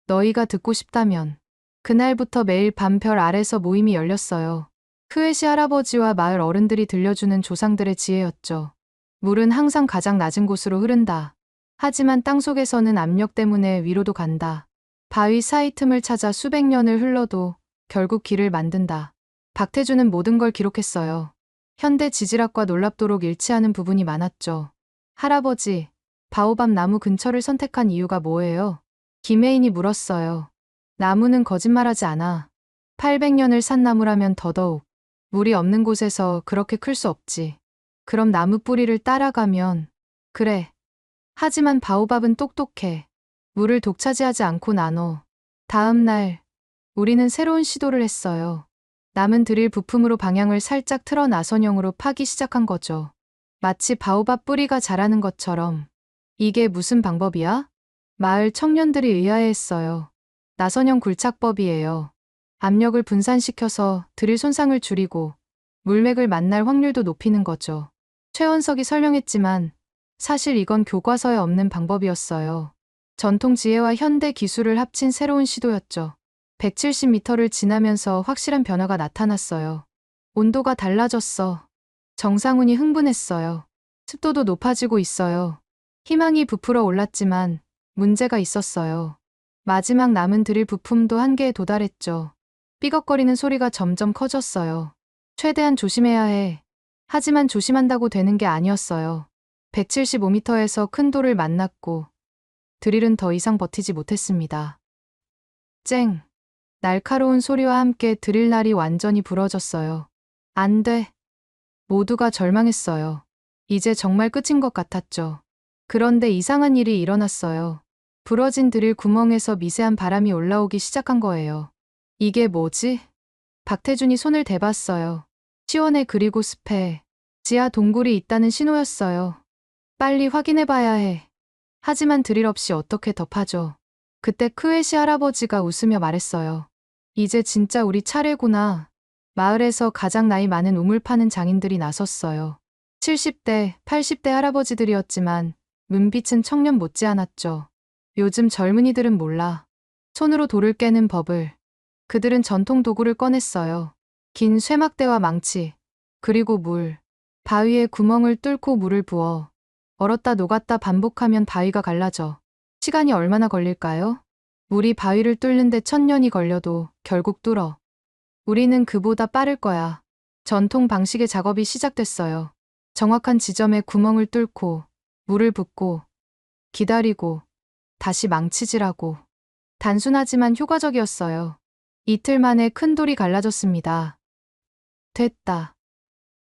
너희가 듣고 싶다면. 그날부터 매일 밤 별 아래서 모임이 열렸어요. 크웨시 할아버지와 마을 어른들이 들려주는 조상들의 지혜였죠. 물은 항상 가장 낮은 곳으로 흐른다. 하지만 땅속에서는 압력 때문에 위로도 간다. 바위 사이 틈을 찾아 수백 년을 흘러도 결국 길을 만든다. 박태준은 모든 걸 기록했어요. 현대 지질학과 놀랍도록 일치하는 부분이 많았죠. 할아버지, 바오밥 나무 근처를 선택한 이유가 뭐예요? 김혜인이 물었어요. 나무는 거짓말하지 않아. 800년을 산 나무라면 더더욱. 물이 없는 곳에서 그렇게 클 수 없지. 그럼 나무 뿌리를 따라가면. 그래. 하지만 바오밥은 똑똑해. 물을 독차지하지 않고 나눠. 다음 날, 우리는 새로운 시도를 했어요. 남은 드릴 부품으로 방향을 살짝 틀어 나선형으로 파기 시작한 거죠. 마치 바오밥 뿌리가 자라는 것처럼. 이게 무슨 방법이야? 마을 청년들이 의아해했어요. 나선형 굴착법이에요. 압력을 분산시켜서 드릴 손상을 줄이고 물맥을 만날 확률도 높이는 거죠. 최원석이 설명했지만 사실 이건 교과서에 없는 방법이었어요. 전통 지혜와 현대 기술을 합친 새로운 시도였죠. 170m를 지나면서 확실한 변화가 나타났어요. 온도가 달라졌어. 정상훈이 흥분했어요. 습도도 높아지고 있어요. 희망이 부풀어 올랐지만 문제가 있었어요. 마지막 남은 드릴 부품도 한계에 도달했죠. 삐걱거리는 소리가 점점 커졌어요. 최대한 조심해야 해. 하지만 조심한다고 되는 게 아니었어요. 175m에서 큰 돌을 만났고 드릴은 더 이상 버티지 못했습니다. 쨍. 날카로운 소리와 함께 드릴날이 완전히 부러졌어요. 안 돼. 모두가 절망했어요. 이제 정말 끝인 것 같았죠. 그런데 이상한 일이 일어났어요. 부러진 드릴 구멍에서 미세한 바람이 올라오기 시작한 거예요. 이게 뭐지? 박태준이 손을 대봤어요. 시원해 그리고 습해. 지하 동굴이 있다는 신호였어요. 빨리 확인해봐야 해. 하지만 드릴 없이 어떻게 덮하죠. 그때 크웨시 할아버지가 웃으며 말했어요. 이제 진짜 우리 차례구나. 마을에서 가장 나이 많은 우물 파는 장인들이 나섰어요. 70대, 80대 할아버지들이었지만 눈빛은 청년 못지않았죠. 요즘 젊은이들은 몰라. 손으로 돌을 깨는 법을. 그들은 전통 도구를 꺼냈어요. 긴 쇠막대와 망치, 그리고 물. 바위에 구멍을 뚫고 물을 부어 얼었다 녹았다 반복하면 바위가 갈라져. 시간이 얼마나 걸릴까요? 물이 바위를 뚫는데 1000년이 걸려도 결국 뚫어. 우리는 그보다 빠를 거야. 전통 방식의 작업이 시작됐어요. 정확한 지점에 구멍을 뚫고 물을 붓고 기다리고 다시 망치질하고. 단순하지만 효과적이었어요. 이틀 만에 큰 돌이 갈라졌습니다. 됐다.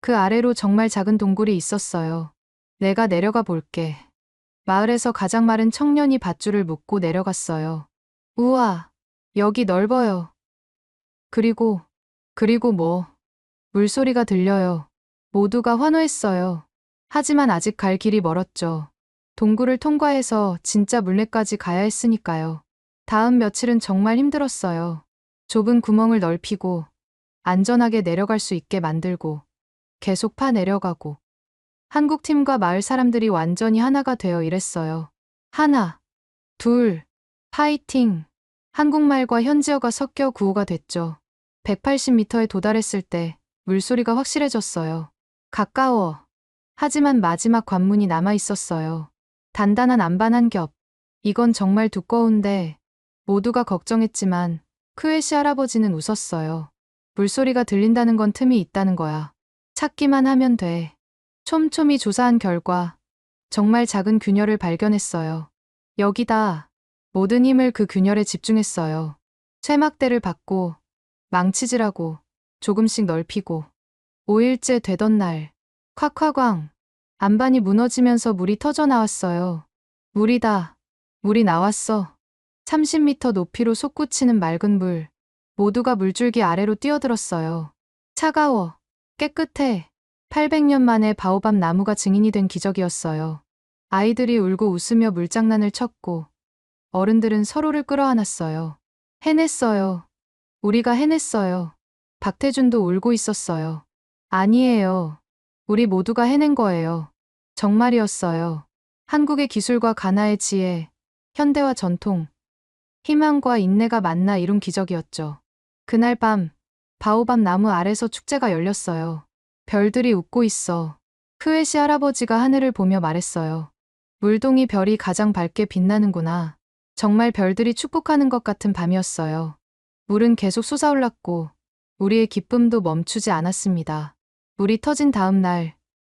그 아래로 정말 작은 동굴이 있었어요. 내가 내려가 볼게. 마을에서 가장 마른 청년이 밧줄을 묶고 내려갔어요. 우와, 여기 넓어요. 그리고 뭐? 물소리가 들려요. 모두가 환호했어요. 하지만 아직 갈 길이 멀었죠. 동굴을 통과해서 진짜 물레까지 가야 했으니까요. 다음 며칠은 정말 힘들었어요. 좁은 구멍을 넓히고 안전하게 내려갈 수 있게 만들고 계속 파 내려가고. 한국팀과 마을 사람들이 완전히 하나가 되어 일했어요. 하나, 둘, 파이팅. 한국말과 현지어가 섞여 구호가 됐죠. 180m에 도달했을 때 물소리가 확실해졌어요. 가까워. 하지만 마지막 관문이 남아 있었어요. 단단한 안반 한 겹. 이건 정말 두꺼운데. 모두가 걱정했지만 크웨시 할아버지는 웃었어요. 물소리가 들린다는 건 틈이 있다는 거야. 찾기만 하면 돼. 촘촘히 조사한 결과 정말 작은 균열을 발견했어요. 여기다. 모든 힘을 그 균열에 집중했어요. 쇠막대를 받고 망치질하고 조금씩 넓히고. 5일째 되던 날 콱콱광 안반이 무너지면서 물이 터져 나왔어요. 물이다. 물이 나왔어. 30m 높이로 솟구치는 맑은 물. 모두가 물줄기 아래로 뛰어들었어요. 차가워. 깨끗해. 800년 만에 바오밥 나무가 증인이 된 기적이었어요. 아이들이 울고 웃으며 물장난을 쳤고 어른들은 서로를 끌어안았어요. 해냈어요. 우리가 해냈어요. 박태준도 울고 있었어요. 아니에요. 우리 모두가 해낸 거예요. 정말이었어요. 한국의 기술과 가나의 지혜, 현대와 전통, 희망과 인내가 만나 이룬 기적이었죠. 그날 밤 바오밥 나무 아래서 축제가 열렸어요. 별들이 웃고 있어. 크웨시 할아버지가 하늘을 보며 말했어요. 물동이 별이 가장 밝게 빛나는구나. 정말 별들이 축복하는 것 같은 밤이었어요. 물은 계속 솟아올랐고 우리의 기쁨도 멈추지 않았습니다. 물이 터진 다음 날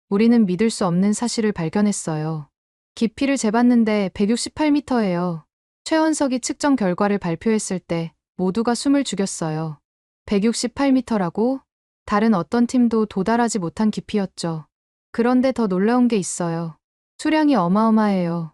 우리는 믿을 수 없는 사실을 발견했어요. 깊이를 재봤는데 168m예요. 최원석이 측정 결과를 발표했을 때 모두가 숨을 죽였어요. 168m라고? 다른 어떤 팀도 도달하지 못한 깊이였죠. 그런데 더 놀라운 게 있어요. 수량이 어마어마해요.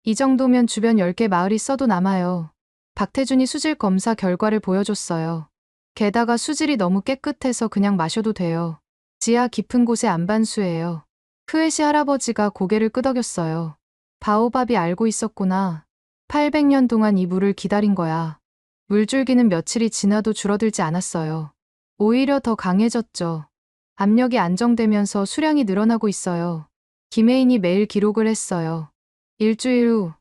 이 정도면 주변 10개 마을이 써도 남아요. 박태준이 수질 검사 결과를 보여줬어요. 게다가 수질이 너무 깨끗해서 그냥 마셔도 돼요. 지하 깊은 곳의 안반수예요. 크웨시 할아버지가 고개를 끄덕였어요. 바오밥이 알고 있었구나. 800년 동안 이 물을 기다린 거야. 물줄기는 며칠이 지나도 줄어들지 않았어요. 오히려 더 강해졌죠. 압력이 안정되면서 수량이 늘어나고 있어요. 김혜인이 매일 기록을 했어요. 일주일 후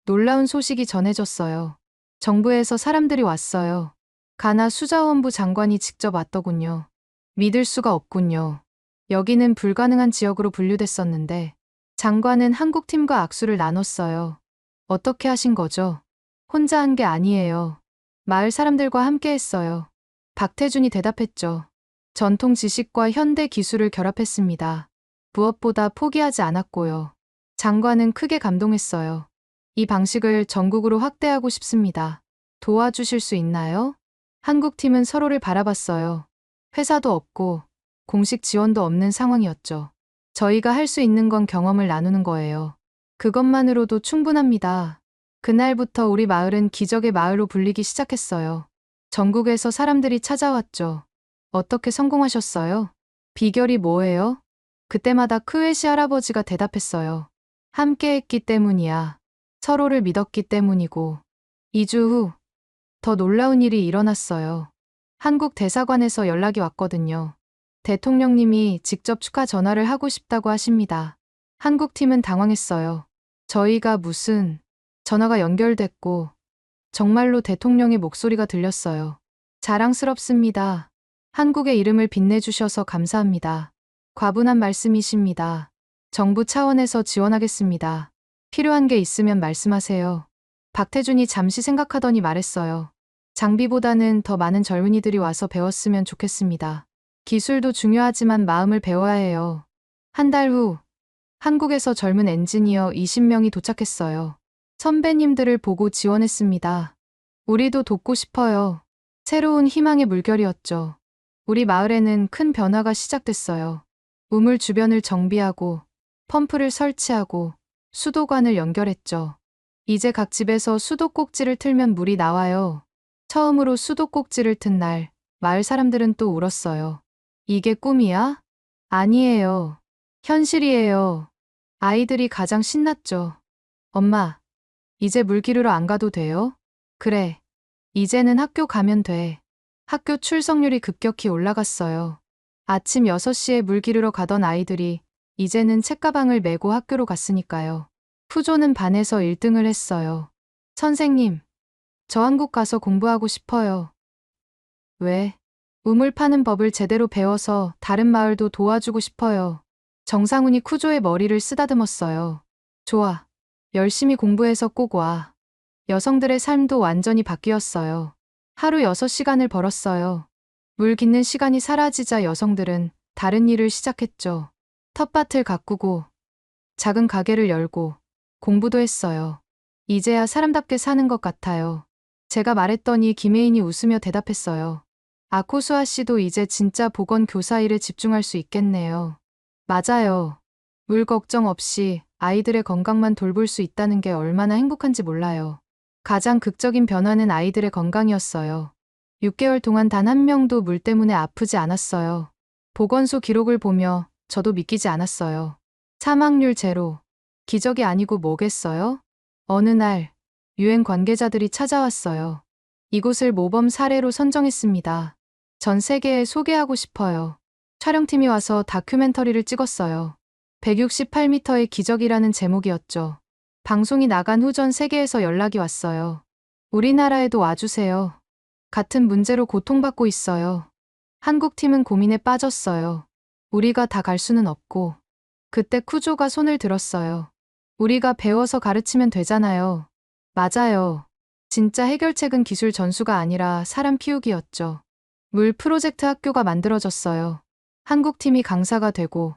놀라운 소식이 전해졌어요. 정부에서 사람들이 왔어요. 가나 수자원부 장관이 직접 왔더군요. 믿을 수가 없군요. 여기는 불가능한 지역으로 분류됐었는데 장관은 한국팀과 악수를 나눴어요. 어떻게 하신 거죠? 혼자 한 게 아니에요. 마을 사람들과 함께 했어요. 박태준이 대답했죠. 전통 지식과 현대 기술을 결합했습니다. 무엇보다 포기하지 않았고요. 장관은 크게 감동했어요. 이 방식을 전국으로 확대하고 싶습니다. 도와주실 수 있나요? 한국팀은 서로를 바라봤어요. 회사도 없고 공식 지원도 없는 상황이었죠. 저희가 할 수 있는 건 경험을 나누는 거예요. 그것만으로도 충분합니다. 그날부터 우리 마을은 기적의 마을로 불리기 시작했어요. 전국에서 사람들이 찾아왔죠. 어떻게 성공하셨어요? 비결이 뭐예요? 그때마다 크웨시 할아버지가 대답했어요. 함께 했기 때문이야. 서로를 믿었기 때문이고. 2주 후, 더 놀라운 일이 일어났어요. 한국 대사관에서 연락이 왔거든요. 대통령님이 직접 축하 전화를 하고 싶다고 하십니다. 한국팀은 당황했어요. 저희가 무슨 전화가 연결됐고 정말로 대통령의 목소리가 들렸어요. 자랑스럽습니다. 한국의 이름을 빛내주셔서 감사합니다. 과분한 말씀이십니다. 정부 차원에서 지원하겠습니다. 필요한 게 있으면 말씀하세요. 박태준이 잠시 생각하더니 말했어요. 장비보다는 더 많은 젊은이들이 와서 배웠으면 좋겠습니다. 기술도 중요하지만 마음을 배워야 해요. 한 달 후, 한국에서 젊은 엔지니어 20명이 도착했어요. 선배님들을 보고 지원했습니다. 우리도 돕고 싶어요. 새로운 희망의 물결이었죠. 우리 마을에는 큰 변화가 시작됐어요. 우물 주변을 정비하고 펌프를 설치하고 수도관을 연결했죠. 이제 각 집에서 수도꼭지를 틀면 물이 나와요. 처음으로 수도꼭지를 튼 날, 마을 사람들은 또 울었어요. 이게 꿈이야? 아니에요. 현실이에요. 아이들이 가장 신났죠. 엄마, 이제 물기르러 안 가도 돼요? 그래. 이제는 학교 가면 돼. 학교 출석률이 급격히 올라갔어요. 아침 6시에 물 기르러 가던 아이들이 이제는 책가방을 메고 학교로 갔으니까요. 푸조는 반에서 1등을 했어요. 선생님, 저 한국 가서 공부하고 싶어요. 왜? 우물 파는 법을 제대로 배워서 다른 마을도 도와주고 싶어요. 정상훈이 쿠조의 머리를 쓰다듬었어요. 좋아. 열심히 공부해서 꼭 와. 여성들의 삶도 완전히 바뀌었어요. 하루 6시간을 벌었어요. 물 깃는 시간이 사라지자 여성들은 다른 일을 시작했죠. 텃밭을 가꾸고 작은 가게를 열고 공부도 했어요. 이제야 사람답게 사는 것 같아요. 제가 말했더니 김혜인이 웃으며 대답했어요. 아코수아 씨도 이제 진짜 보건 교사 일에 집중할 수 있겠네요. 맞아요. 물 걱정 없이 아이들의 건강만 돌볼 수 있다는 게 얼마나 행복한지 몰라요. 가장 극적인 변화는 아이들의 건강이었어요. 6개월 동안 단 한 명도 물 때문에 아프지 않았어요. 보건소 기록을 보며 저도 믿기지 않았어요. 사망률 제로. 기적이 아니고 뭐겠어요? 어느 날 유엔 관계자들이 찾아왔어요. 이곳을 모범 사례로 선정했습니다. 전 세계에 소개하고 싶어요. 촬영팀이 와서 다큐멘터리를 찍었어요. 168m의 기적이라는 제목이었죠. 방송이 나간 후 전 세계에서 연락이 왔어요. 우리나라에도 와주세요. 같은 문제로 고통받고 있어요. 한국팀은 고민에 빠졌어요. 우리가 다 갈 수는 없고. 그때 쿠조가 손을 들었어요. 우리가 배워서 가르치면 되잖아요. 맞아요. 진짜 해결책은 기술 전수가 아니라 사람 키우기였죠. 물 프로젝트 학교가 만들어졌어요. 한국팀이 강사가 되고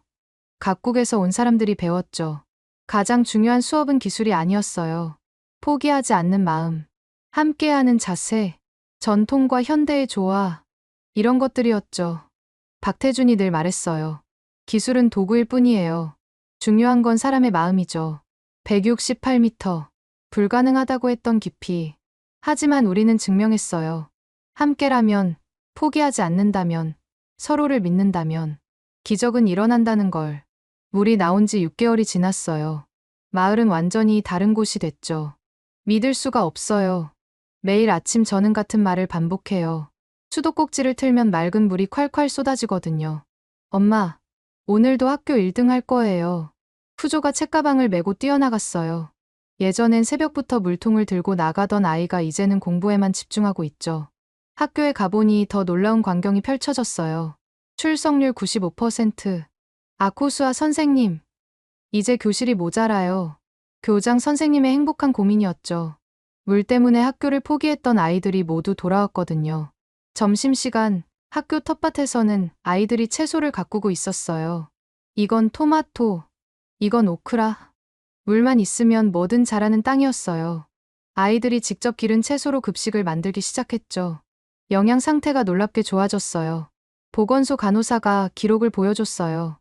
각국에서 온 사람들이 배웠죠. 가장 중요한 수업은 기술이 아니었어요. 포기하지 않는 마음, 함께하는 자세, 전통과 현대의 조화, 이런 것들이었죠. 박태준이 늘 말했어요. 기술은 도구일 뿐이에요. 중요한 건 사람의 마음이죠. 168m. 불가능하다고 했던 깊이. 하지만 우리는 증명했어요. 함께라면, 포기하지 않는다면, 서로를 믿는다면, 기적은 일어난다는 걸. 물이 나온 지 6개월이 지났어요. 마을은 완전히 다른 곳이 됐죠. 믿을 수가 없어요. 매일 아침 저는 같은 말을 반복해요. 수도꼭지를 틀면 맑은 물이 콸콸 쏟아지거든요. 엄마, 오늘도 학교 1등 할 거예요. 푸조가 책가방을 메고 뛰어나갔어요. 예전엔 새벽부터 물통을 들고 나가던 아이가 이제는 공부에만 집중하고 있죠. 학교에 가보니 더 놀라운 광경이 펼쳐졌어요. 출석률 95%. 아코수아 선생님, 이제 교실이 모자라요. 교장 선생님의 행복한 고민이었죠. 물 때문에 학교를 포기했던 아이들이 모두 돌아왔거든요. 점심시간, 학교 텃밭에서는 아이들이 채소를 가꾸고 있었어요. 이건 토마토, 이건 오크라. 물만 있으면 뭐든 자라는 땅이었어요. 아이들이 직접 기른 채소로 급식을 만들기 시작했죠. 영양 상태가 놀랍게 좋아졌어요. 보건소 간호사가 기록을 보여줬어요.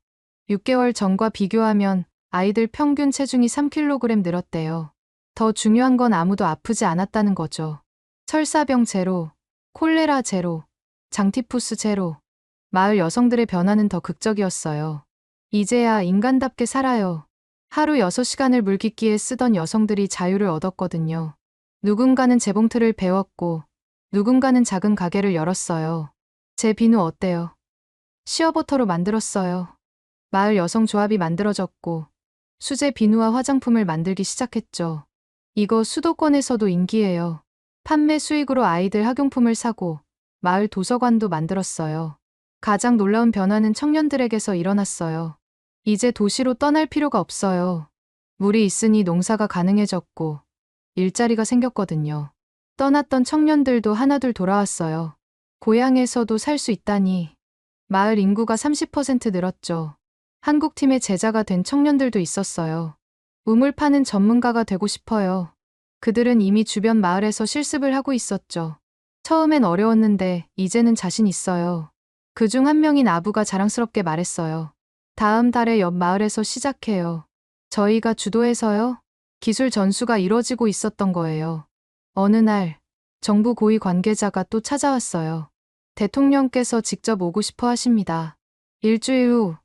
6개월 전과 비교하면 아이들 평균 체중이 3kg 늘었대요. 더 중요한 건 아무도 아프지 않았다는 거죠. 설사병 제로, 콜레라 제로, 장티푸스 제로. 마을 여성들의 변화는 더 극적이었어요. 이제야 인간답게 살아요. 하루 6시간을 물깃기에 쓰던 여성들이 자유를 얻었거든요. 누군가는 재봉틀을 배웠고, 누군가는 작은 가게를 열었어요. 제 비누 어때요? 시어버터로 만들었어요. 마을 여성 조합이 만들어졌고, 수제 비누와 화장품을 만들기 시작했죠. 이거 수도권에서도 인기예요. 판매 수익으로 아이들 학용품을 사고, 마을 도서관도 만들었어요. 가장 놀라운 변화는 청년들에게서 일어났어요. 이제 도시로 떠날 필요가 없어요. 물이 있으니 농사가 가능해졌고, 일자리가 생겼거든요. 떠났던 청년들도 하나둘 돌아왔어요. 고향에서도 살 수 있다니. 마을 인구가 30% 늘었죠. 한국팀의 제자가 된 청년들도 있었어요. 우물 파는 전문가가 되고 싶어요. 그들은 이미 주변 마을에서 실습을 하고 있었죠. 처음엔 어려웠는데 이제는 자신 있어요. 그중 한 명인 아부가 자랑스럽게 말했어요. 다음 달에 옆 마을에서 시작해요. 저희가 주도해서요. 기술 전수가 이뤄지고 있었던 거예요. 어느 날 정부 고위 관계자가 또 찾아왔어요. 대통령께서 직접 오고 싶어 하십니다. 일주일 후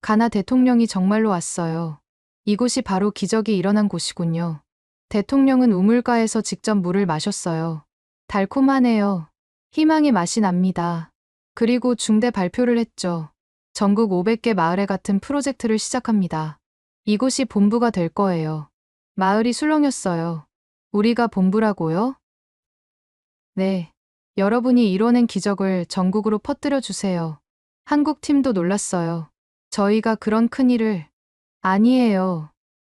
가나 대통령이 정말로 왔어요. 이곳이 바로 기적이 일어난 곳이군요. 대통령은 우물가에서 직접 물을 마셨어요. 달콤하네요. 희망의 맛이 납니다. 그리고 중대 발표를 했죠. 전국 500개 마을에 같은 프로젝트를 시작합니다. 이곳이 본부가 될 거예요. 마을이 술렁였어요. 우리가 본부라고요? 네. 여러분이 이뤄낸 기적을 전국으로 퍼뜨려 주세요. 한국 팀도 놀랐어요. 저희가 그런 큰 일을 아니에요.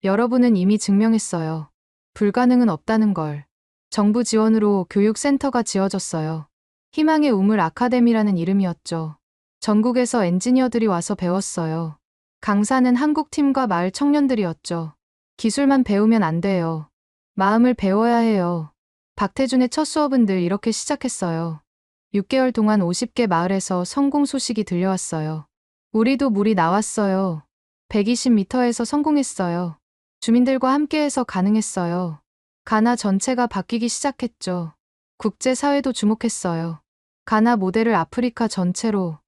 여러분은 이미 증명했어요. 불가능은 없다는 걸. 정부 지원으로 교육센터가 지어졌어요. 희망의 우물 아카데미라는 이름이었죠. 전국에서 엔지니어들이 와서 배웠어요. 강사는 한국팀과 마을 청년들이었죠. 기술만 배우면 안 돼요. 마음을 배워야 해요. 박태준의 첫 수업은 늘 이렇게 시작했어요. 6개월 동안 50개 마을에서 성공 소식이 들려왔어요. 우리도 물이 나왔어요. 120m에서 성공했어요. 주민들과 함께해서 가능했어요. 가나 전체가 바뀌기 시작했죠. 국제사회도 주목했어요. 가나 모델을 아프리카 전체로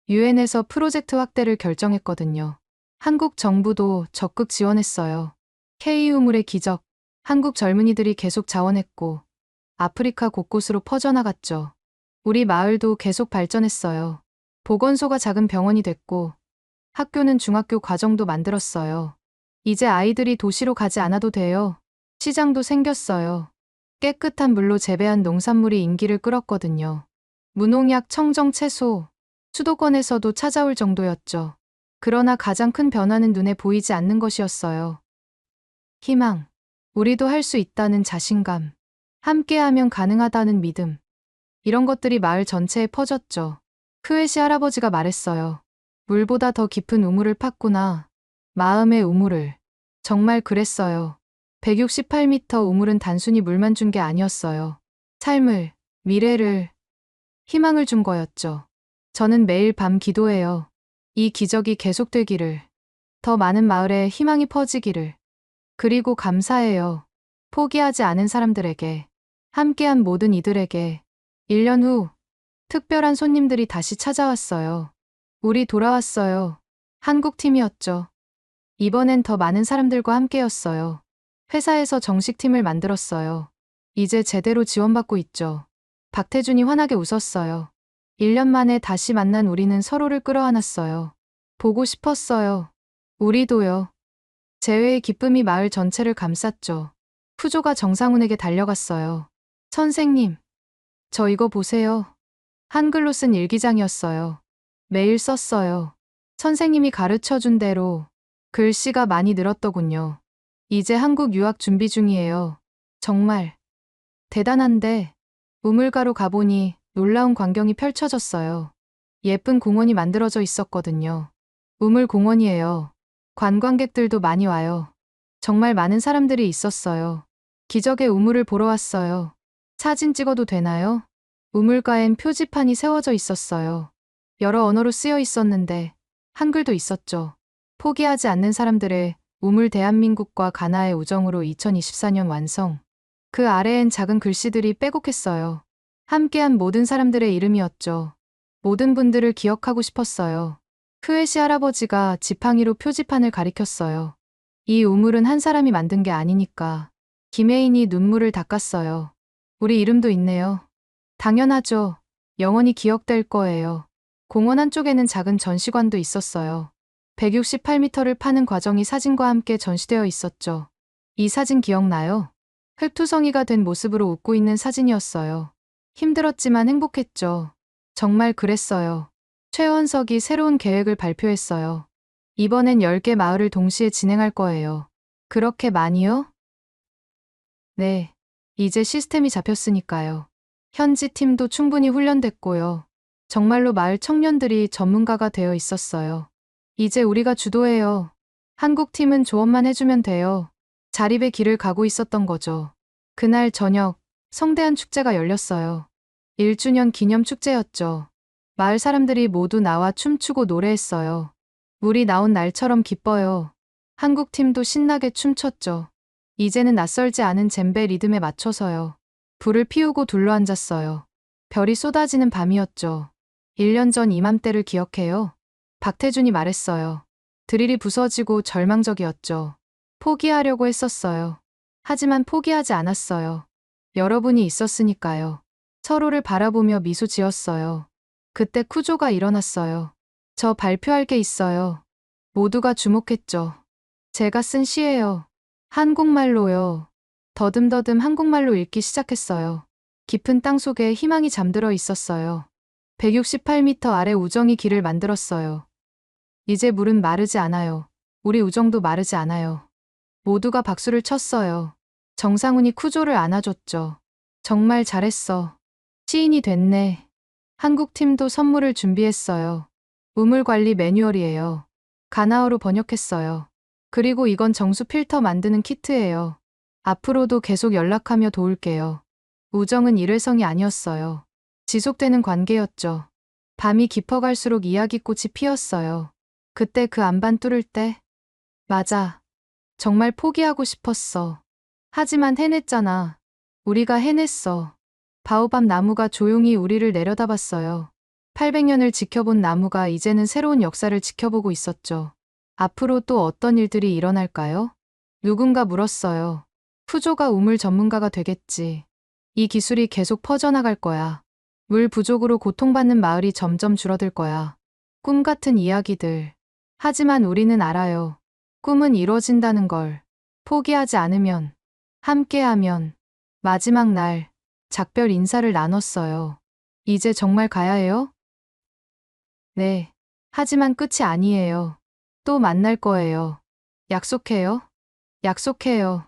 유엔에서 프로젝트 확대를 결정했거든요. 한국 정부도 적극 지원했어요. K우물의 기적. 한국 젊은이들이 계속 자원했고 아프리카 곳곳으로 퍼져나갔죠. 우리 마을도 계속 발전했어요. 보건소가 작은 병원이 됐고 학교는 중학교 과정도 만들었어요. 이제 아이들이 도시로 가지 않아도 돼요. 시장도 생겼어요. 깨끗한 물로 재배한 농산물이 인기를 끌었거든요. 무농약 청정 채소, 수도권에서도 찾아올 정도였죠. 그러나 가장 큰 변화는 눈에 보이지 않는 것이었어요. 희망. 우리도 할 수 있다는 자신감. 함께하면 가능하다는 믿음. 이런 것들이 마을 전체에 퍼졌죠. 크웨시 할아버지가 말했어요. 물보다 더 깊은 우물을 팠구나. 마음의 우물을. 정말 그랬어요. 168m 우물은 단순히 물만 준 게 아니었어요. 삶을, 미래를, 희망을 준 거였죠. 저는 매일 밤 기도해요. 이 기적이 계속되기를. 더 많은 마을에 희망이 퍼지기를. 그리고 감사해요. 포기하지 않은 사람들에게. 함께한 모든 이들에게. 1년 후 특별한 손님들이 다시 찾아왔어요. 우리 돌아왔어요. 한국 팀이었죠. 이번엔 더 많은 사람들과 함께였어요. 회사에서 정식 팀을 만들었어요. 이제 제대로 지원받고 있죠. 박태준이 환하게 웃었어요. 1년 만에 다시 만난 우리는 서로를 끌어안았어요. 보고 싶었어요. 우리도요. 재회의 기쁨이 마을 전체를 감쌌죠. 푸조가 정상훈에게 달려갔어요. 선생님, 저 이거 보세요. 한글로 쓴 일기장이었어요. 매일 썼어요. 선생님이 가르쳐준 대로 글씨가 많이 늘었더군요. 이제 한국 유학 준비 중이에요. 정말 대단한데 우물가로 가보니 놀라운 광경이 펼쳐졌어요. 예쁜 공원이 만들어져 있었거든요. 우물공원이에요. 관광객들도 많이 와요. 정말 많은 사람들이 있었어요. 기적의 우물을 보러 왔어요. 사진 찍어도 되나요? 우물가엔 표지판이 세워져 있었어요. 여러 언어로 쓰여 있었는데 한글도 있었죠. 포기하지 않는 사람들의 우물 대한민국과 가나의 우정으로 2024년 완성. 그 아래엔 작은 글씨들이 빼곡했어요. 함께한 모든 사람들의 이름이었죠. 모든 분들을 기억하고 싶었어요. 흐에시 할아버지가 지팡이로 표지판을 가리켰어요. 이 우물은 한 사람이 만든 게 아니니까. 김혜인이 눈물을 닦았어요. 우리 이름도 있네요. 당연하죠. 영원히 기억될 거예요. 공원 한쪽에는 작은 전시관도 있었어요. 168m를 파는 과정이 사진과 함께 전시되어 있었죠. 이 사진 기억나요? 흙투성이가 된 모습으로 웃고 있는 사진이었어요. 힘들었지만 행복했죠. 정말 그랬어요. 최원석이 새로운 계획을 발표했어요. 이번엔 10개 마을을 동시에 진행할 거예요. 그렇게 많이요? 네. 이제 시스템이 잡혔으니까요. 현지 팀도 충분히 훈련됐고요. 정말로 마을 청년들이 전문가가 되어 있었어요. 이제 우리가 주도해요. 한국 팀은 조언만 해주면 돼요. 자립의 길을 가고 있었던 거죠. 그날 저녁, 성대한 축제가 열렸어요. 1주년 기념 축제였죠. 마을 사람들이 모두 나와 춤추고 노래했어요. 물이 나온 날처럼 기뻐요. 한국 팀도 신나게 춤췄죠. 이제는 낯설지 않은 젬베 리듬에 맞춰서요. 불을 피우고 둘러앉았어요. 별이 쏟아지는 밤이었죠. 1년 전 이맘때를 기억해요. 박태준이 말했어요. 드릴이 부서지고 절망적이었죠. 포기하려고 했었어요. 하지만 포기하지 않았어요. 여러분이 있었으니까요. 서로를 바라보며 미소 지었어요. 그때 쿠조가 일어났어요. 저 발표할 게 있어요. 모두가 주목했죠. 제가 쓴 시예요. 한국말로요. 더듬더듬 한국말로 읽기 시작했어요. 깊은 땅 속에 희망이 잠들어 있었어요. 168m 아래 우정이 길을 만들었어요. 이제 물은 마르지 않아요. 우리 우정도 마르지 않아요. 모두가 박수를 쳤어요. 정상훈이 쿠조를 안아줬죠. 정말 잘했어. 시인이 됐네. 한국팀도 선물을 준비했어요. 우물관리 매뉴얼이에요. 가나어로 번역했어요. 그리고 이건 정수 필터 만드는 키트예요. 앞으로도 계속 연락하며 도울게요. 우정은 일회성이 아니었어요. 지속되는 관계였죠. 밤이 깊어갈수록 이야기꽃이 피었어요. 그때 그 안반 뚫을 때? 맞아. 정말 포기하고 싶었어. 하지만 해냈잖아. 우리가 해냈어. 바오밤 나무가 조용히 우리를 내려다봤어요. 800년을 지켜본 나무가 이제는 새로운 역사를 지켜보고 있었죠. 앞으로 또 어떤 일들이 일어날까요? 누군가 물었어요. 푸조가 우물 전문가가 되겠지. 이 기술이 계속 퍼져나갈 거야. 물 부족으로 고통받는 마을이 점점 줄어들 거야. 꿈 같은 이야기들. 하지만 우리는 알아요. 꿈은 이루어진다는 걸. 포기하지 않으면, 함께하면. 마지막 날, 작별 인사를 나눴어요. 이제 정말 가야 해요? 네. 하지만 끝이 아니에요. 또 만날 거예요. 약속해요? 약속해요.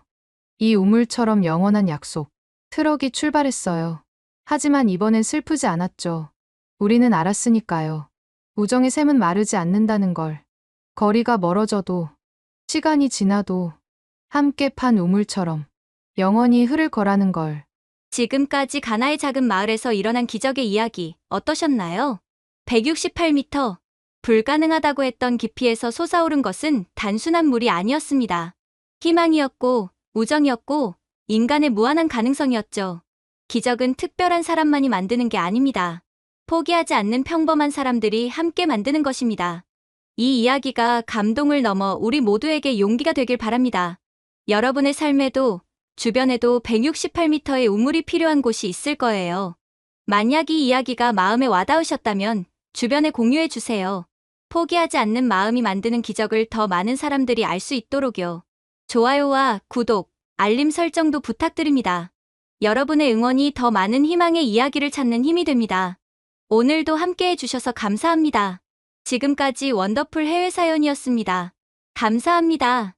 이 우물처럼 영원한 약속. 트럭이 출발했어요. 하지만 이번엔 슬프지 않았죠. 우리는 알았으니까요. 우정의 샘은 마르지 않는다는 걸. 거리가 멀어져도, 시간이 지나도 함께 판 우물처럼 영원히 흐를 거라는 걸. 지금까지 가나의 작은 마을에서 일어난 기적의 이야기 어떠셨나요? 168m. 불가능하다고 했던 깊이에서 솟아오른 것은 단순한 물이 아니었습니다. 희망이었고, 우정이었고, 인간의 무한한 가능성이었죠. 기적은 특별한 사람만이 만드는 게 아닙니다. 포기하지 않는 평범한 사람들이 함께 만드는 것입니다. 이 이야기가 감동을 넘어 우리 모두에게 용기가 되길 바랍니다. 여러분의 삶에도, 주변에도 168m의 우물이 필요한 곳이 있을 거예요. 만약 이 이야기가 마음에 와닿으셨다면 주변에 공유해 주세요. 포기하지 않는 마음이 만드는 기적을 더 많은 사람들이 알 수 있도록요. 좋아요와 구독, 알림 설정도 부탁드립니다. 여러분의 응원이 더 많은 희망의 이야기를 찾는 힘이 됩니다. 오늘도 함께해 주셔서 감사합니다. 지금까지 원더풀 해외 사연이었습니다. 감사합니다.